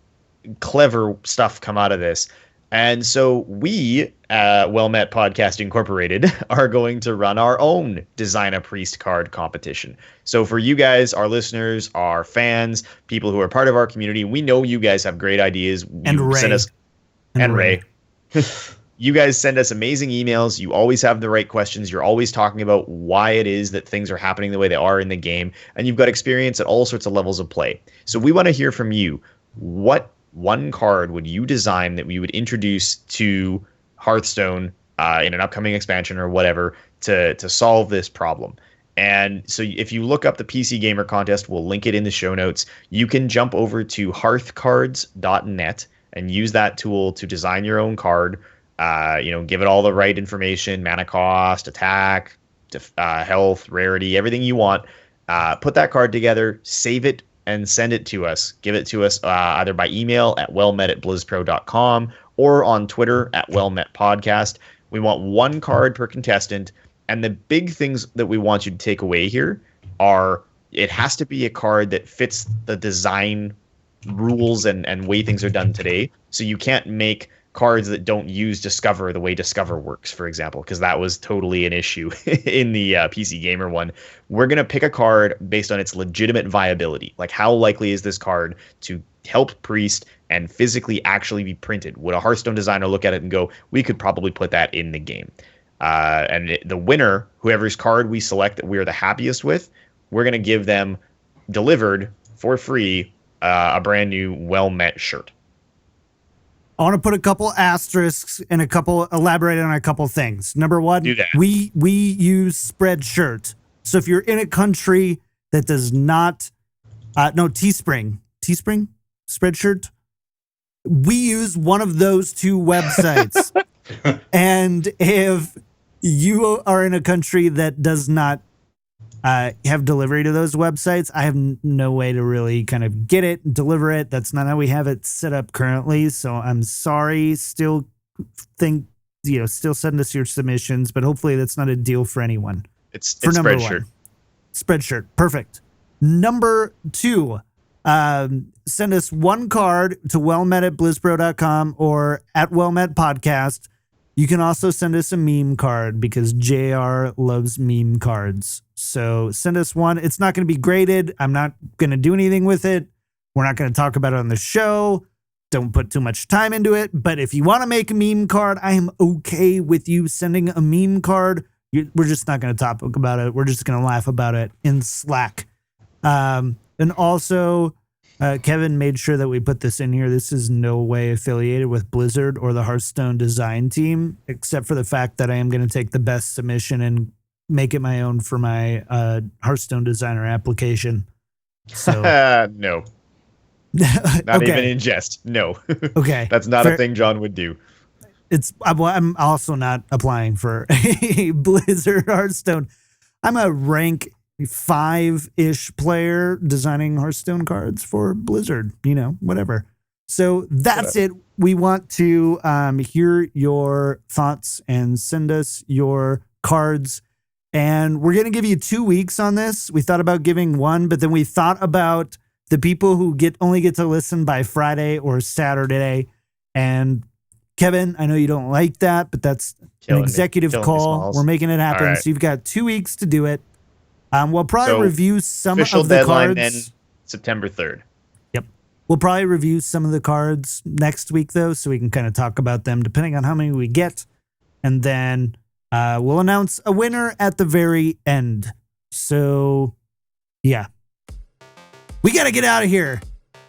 clever stuff come out of this. And so we, Wellmet Podcast Incorporated, are going to run our own Design a Priest card competition. So for you guys, our listeners, our fans, people who are part of our community, we know you guys have great ideas. Ray. You guys send us amazing emails. You always have the right questions. You're always talking about why it is that things are happening the way they are in the game. And you've got experience at all sorts of levels of play. So we want to hear from you. What one card would you design that we would introduce to Hearthstone in an upcoming expansion or whatever to solve this problem. And so if you look up the PC Gamer contest, we'll link it in the show notes. You can jump over to hearthcards.net and use that tool to design your own card. Give it all the right information, mana cost, attack, health, rarity, everything you want. Put that card together, save it, and send it to us. Give it to us either by email at wellmet@blizzpro.com or on Twitter at wellmetpodcast. We want one card per contestant. And the big things that we want you to take away here are it has to be a card that fits the design rules and way things are done today. So you can't make cards that don't use Discover the way Discover works, for example, because that was totally an issue in the PC Gamer one. We're going to pick a card based on its legitimate viability. Like, how likely is this card to help Priest and physically actually be printed? Would a Hearthstone designer look at it and go, we could probably put that in the game? The winner, whoever's card we select that we're the happiest with, we're going to give them delivered for free a brand new Well-Met shirt. I want to put a couple asterisks and elaborate on a couple things. Number one, Do that. we use Spreadshirt. So if you're in a country that does not, Teespring, Spreadshirt, we use one of those two websites. And if you are in a country that does not have delivery to those websites, I have no way to really kind of get it, deliver it. That's not how we have it set up currently. So I'm sorry. Still send us your submissions, but hopefully that's not a deal for anyone. It's number Spreadshirt. one. Spreadshirt. Perfect. Number two, send us one card to wellmet@blizzpro.com or at wellmet podcast. You can also send us a meme card because JR loves meme cards. So send us one. It's not going to be graded. I'm not going to do anything with it. We're not going to talk about it on the show. Don't put too much time into it. But if you want to make a meme card, I am okay with you sending a meme card. We're just not going to talk about it. We're just going to laugh about it in Slack. And also, Kevin made sure that we put this in here. This is no way affiliated with Blizzard or the Hearthstone design team, except for the fact that I am going to take the best submission and make it my own for my Hearthstone designer application. So No. Not even in jest. No. Okay. That's not a thing John would do. I'm also not applying for a Blizzard Hearthstone. I'm a rank 5-ish player designing Hearthstone cards for Blizzard, whatever. So that's it. We want to hear your thoughts and send us your cards. And we're going to give you 2 weeks on this. We thought about giving one, but then we thought about the people who only get to listen by Friday or Saturday. And Kevin, I know you don't like that, but that's an executive call. We're making it happen. Right. So you've got 2 weeks to do it. We'll probably review some of the cards. Official deadline then September 3rd. Yep. We'll probably review some of the cards next week, though, so we can kind of talk about them depending on how many we get. And then we'll announce a winner at the very end. So, yeah. We got to get out of here.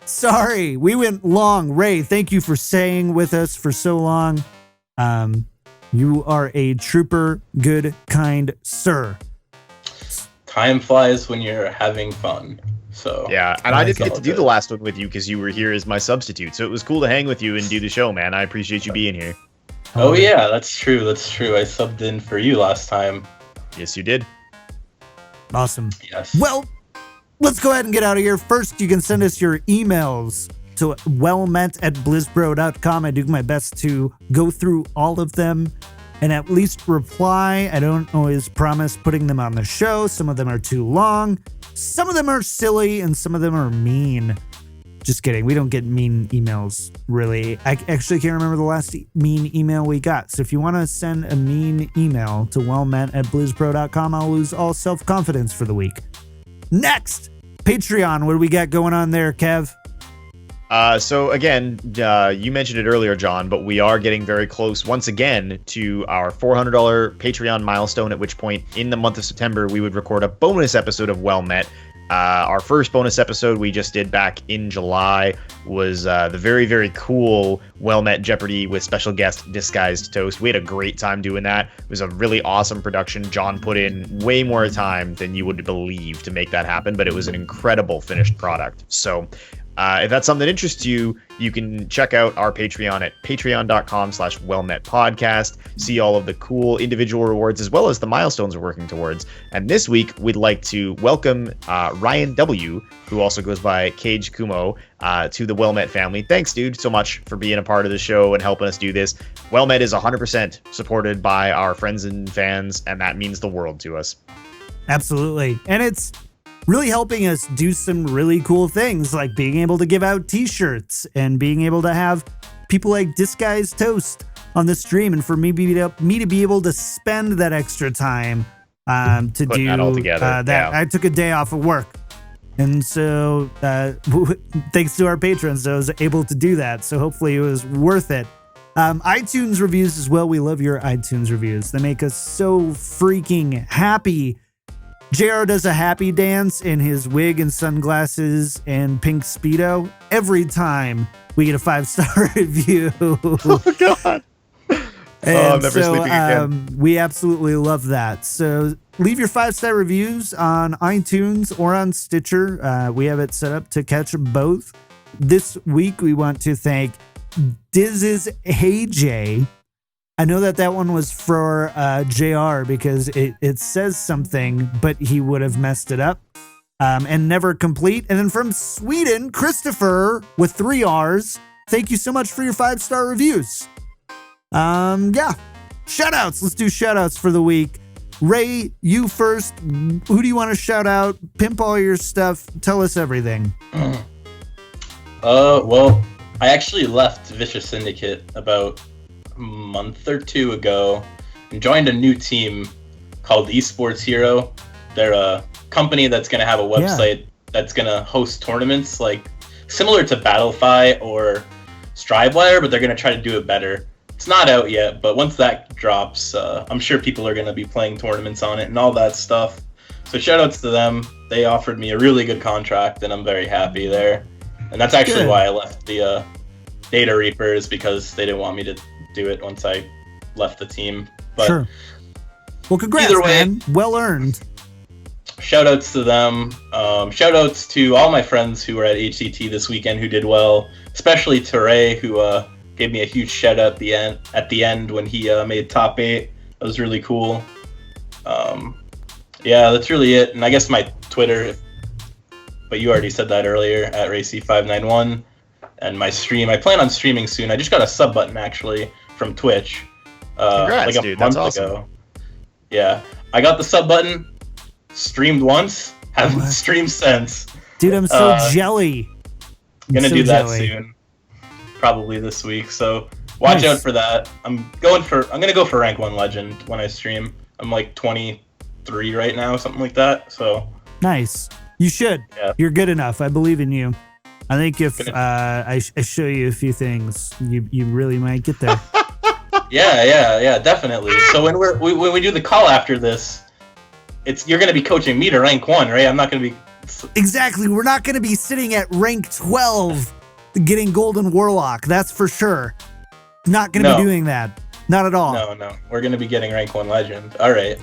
Sorry, we went long. Ray, thank you for staying with us for so long. You are a trooper, good, kind sir. Time flies when you're having fun. So yeah, and I didn't get to do the last one with you because you were here as my substitute. So it was cool to hang with you and do the show, man. I appreciate you being here. Oh yeah, that's true. That's true. I subbed in for you last time. Yes, you did. Awesome. Yes. Well, let's go ahead and get out of here. First, you can send us your emails to wellmet@blizzpro.com. I do my best to go through all of them and at least reply. I don't always promise putting them on the show. Some of them are too long. Some of them are silly and some of them are mean. Just kidding. We don't get mean emails, really. I actually can't remember the last mean email we got. So if you want to send a mean email to wellmet@blizzpro.com, I'll lose all self-confidence for the week. Next, Patreon. What do we got going on there, Kev? So again, you mentioned it earlier, John, but we are getting very close once again to our $400 Patreon milestone, at which point in the month of September, we would record a bonus episode of Well Met. Our first bonus episode we just did back in July was the very, very cool Well-Met Jeopardy with special guest Disguised Toast. We had a great time doing that. It was a really awesome production. John put in way more time than you would believe to make that happen, but it was an incredible finished product. So if that's something that interests you, you can check out our Patreon at patreon.com/wellmetpodcast, see all of the cool individual rewards as well as the milestones we're working towards. And this week, we'd like to welcome Ryan W., who also goes by Cage Kumo, to the Wellmet family. Thanks, dude, so much for being a part of the show and helping us do this. Wellmet is 100% supported by our friends and fans, and that means the world to us. Absolutely. And it's really helping us do some really cool things, like being able to give out t-shirts and being able to have people like Disguised Toast on the stream, and for me to be able to spend that extra time to Putting do that all together. that. Yeah. I took a day off of work, and so thanks to our patrons, I was able to do that. So hopefully it was worth it. iTunes reviews as well. We love your iTunes reviews. They make us so freaking happy. JR does a happy dance in his wig and sunglasses and pink Speedo every time we get a 5-star review. Oh, God. I'm never sleeping again. We absolutely love that. So leave your 5-star reviews on iTunes or on Stitcher. We have it set up to catch both. This week, we want to thank Diz's Hey Jay. I know that one was for JR because it says something, but he would have messed it up. And never complete. And then from Sweden, Christopher with 3 R's. Thank you so much for your 5-star reviews. Yeah. Shoutouts. Let's do shoutouts for the week. Ray, you first. Who do you want to shout out? Pimp all your stuff. Tell us everything. Well, I actually left Vicious Syndicate about a month or 2 ago and joined a new team called Esports Hero. They're a company that's going to have a website that's going to host tournaments like similar to Battlefy or Strivewire, but they're going to try to do it better. It's not out yet, but once that drops, I'm sure people are going to be playing tournaments on it and all that stuff. So shoutouts to them. They offered me a really good contract, and I'm very happy there. And that's actually why I left the Data Reapers, because they didn't want me to do it once I left the team. But sure. Well, congrats, either way, man. Well earned. Shoutouts to them. Shoutouts to all my friends who were at HCT this weekend who did well, especially to Ray, who gave me a huge shout out at the end when he made top 8. That was really cool. Yeah, that's really it. And I guess my Twitter, but you already said that earlier, at Racy591. And my stream, I plan on streaming soon. I just got a sub button actually from Twitch. Congrats, like a dude. month That's awesome. ago. Yeah, I got the sub button, streamed once, haven't streamed since. Dude, I'm so jelly. Gonna do that soon, probably this week. So watch out for that. I'm gonna go for rank 1 legend when I stream. I'm like 23 right now, something like that. So nice. You should. Yeah. You're good enough. I believe in you. I think if I show you a few things, you really might get there. Yeah, definitely. So when we do the call after this, you're gonna be coaching me to rank 1, right? I'm not gonna be. Exactly. We're not gonna be sitting at rank 12 getting Golden Warlock. That's for sure. Not gonna be doing that. Not at all. No. We're gonna be getting rank 1 legend. All right.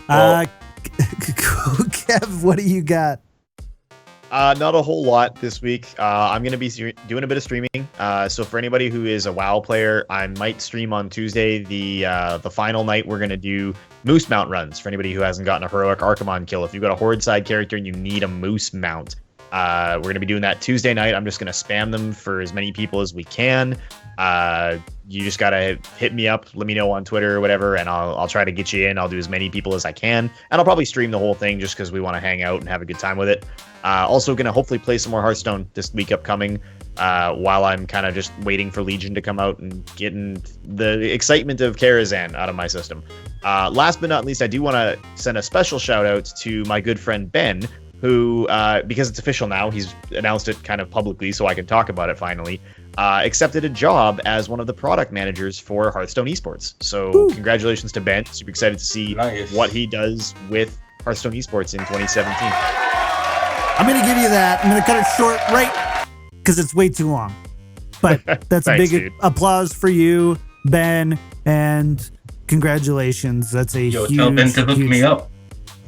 Well, Kev, what do you got? Not a whole lot this week. I'm going to be doing a bit of streaming. So for anybody who is a WoW player, I might stream on Tuesday. The final night, we're going to do moose mount runs for anybody who hasn't gotten a heroic Archimon kill. If you've got a horde side character and you need a moose mount, we're going to be doing that Tuesday night. I'm just going to spam them for as many people as we can. You just got to hit me up, let me know on Twitter or whatever, and I'll try to get you in. I'll do as many people as I can, and I'll probably stream the whole thing just because we want to hang out and have a good time with it. Also going to hopefully play some more Hearthstone this week upcoming, while I'm kind of just waiting for Legion to come out and getting the excitement of Karazhan out of my system. Last but not least, I do want to send a special shout out to my good friend Ben, who, because it's official now, he's announced it kind of publicly so I can talk about it finally, accepted a job as one of the product managers for Hearthstone Esports. So congratulations to Ben. Super excited to see what he does with Hearthstone Esports in 2017. I'm going to give you that. I'm going to cut it short right because it's way too long. But that's Thanks, a big dude. applause for you, Ben, and congratulations. That's a Yo, huge, tell Ben to hook huge, me up.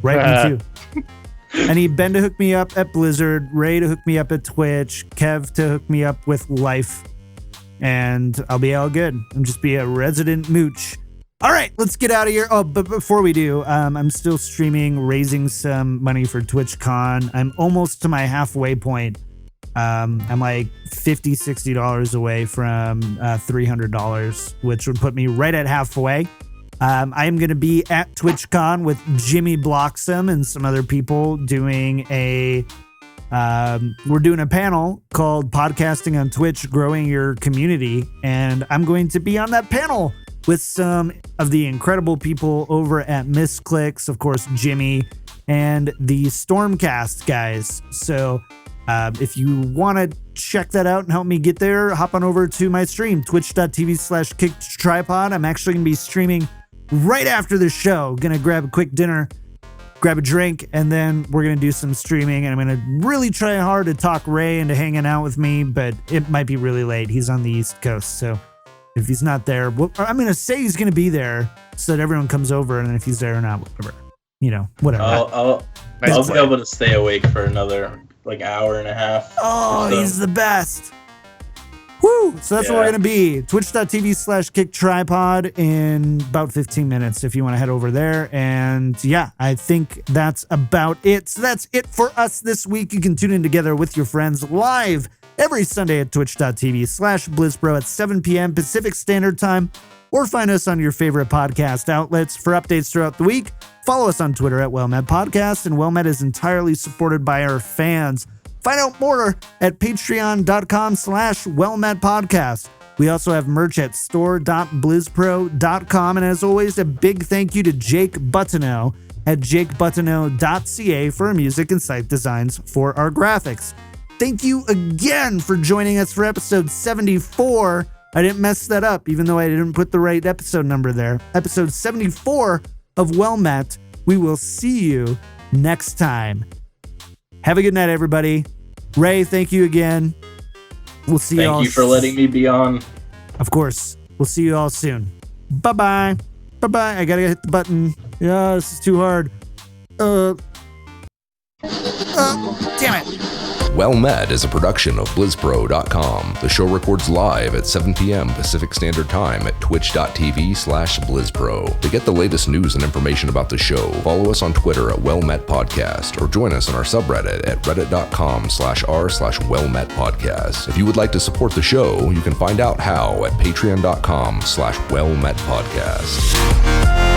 Right, me too. I need Ben to hook me up at Blizzard, Ray to hook me up at Twitch, Kev to hook me up with Life, and I'll be all good. I'm just be a resident mooch. All right, let's get out of here. Oh, but before we do, I'm still streaming, raising some money for TwitchCon. I'm almost to my halfway point. I'm like $50, $60 away from $300, which would put me right at halfway. I am going to be at TwitchCon with Jimmy Bloxam and some other people doing we're doing a panel called Podcasting on Twitch, Growing Your Community. And I'm going to be on that panel with some of the incredible people over at Misclicks, of course, Jimmy, and the Stormcast guys. So if you want to check that out and help me get there, hop on over to my stream, twitch.tv/kicktripod. I'm actually going to be streaming right after the show. Gonna grab a quick dinner, grab a drink, and then we're gonna do some streaming. And I'm gonna really try hard to talk Ray into hanging out with me, but it might be really late. He's on the East Coast, so if he's not there, I'm gonna say he's gonna be there so that everyone comes over. And then if he's there or not, whatever, whatever. I'll be able to stay awake for another like hour and a half. Oh, he's the best. Woo! So that's where we're going to be. Twitch.tv/kicktripod in about 15 minutes if you want to head over there. And yeah, I think that's about it. So that's it for us this week. You can tune in together with your friends live every Sunday at twitch.tv/BlizzPro at 7 p.m. Pacific Standard Time, or find us on your favorite podcast outlets. For updates throughout the week, follow us on Twitter at wellmet podcast. And wellmet is entirely supported by our fans. Find out more at patreon.com/wellmetpodcast. We also have merch at store.blizzpro.com. And as always, a big thank you to Jake Buttineau at jakebuttineau.ca for our music and site designs for our graphics. Thank you again for joining us for episode 74. I didn't mess that up, even though I didn't put the right episode number there. Episode 74 of Wellmet. We will see you next time. Have a good night, everybody. Ray, thank you again. We'll see you all. Thank you for letting me be on. Of course. We'll see you all soon. Bye-bye. Bye-bye. I gotta hit the button. Yeah, this is too hard. Damn it. Well Met is a production of BlizzPro.com. The show records live at 7 p.m. Pacific Standard Time at twitch.tv/BlizzPro. To get the latest news and information about the show, follow us on Twitter at wellmetpodcast, or join us on our subreddit at reddit.com/r/wellmetpodcast. If you would like to support the show, you can find out how at patreon.com/wellmetpodcast.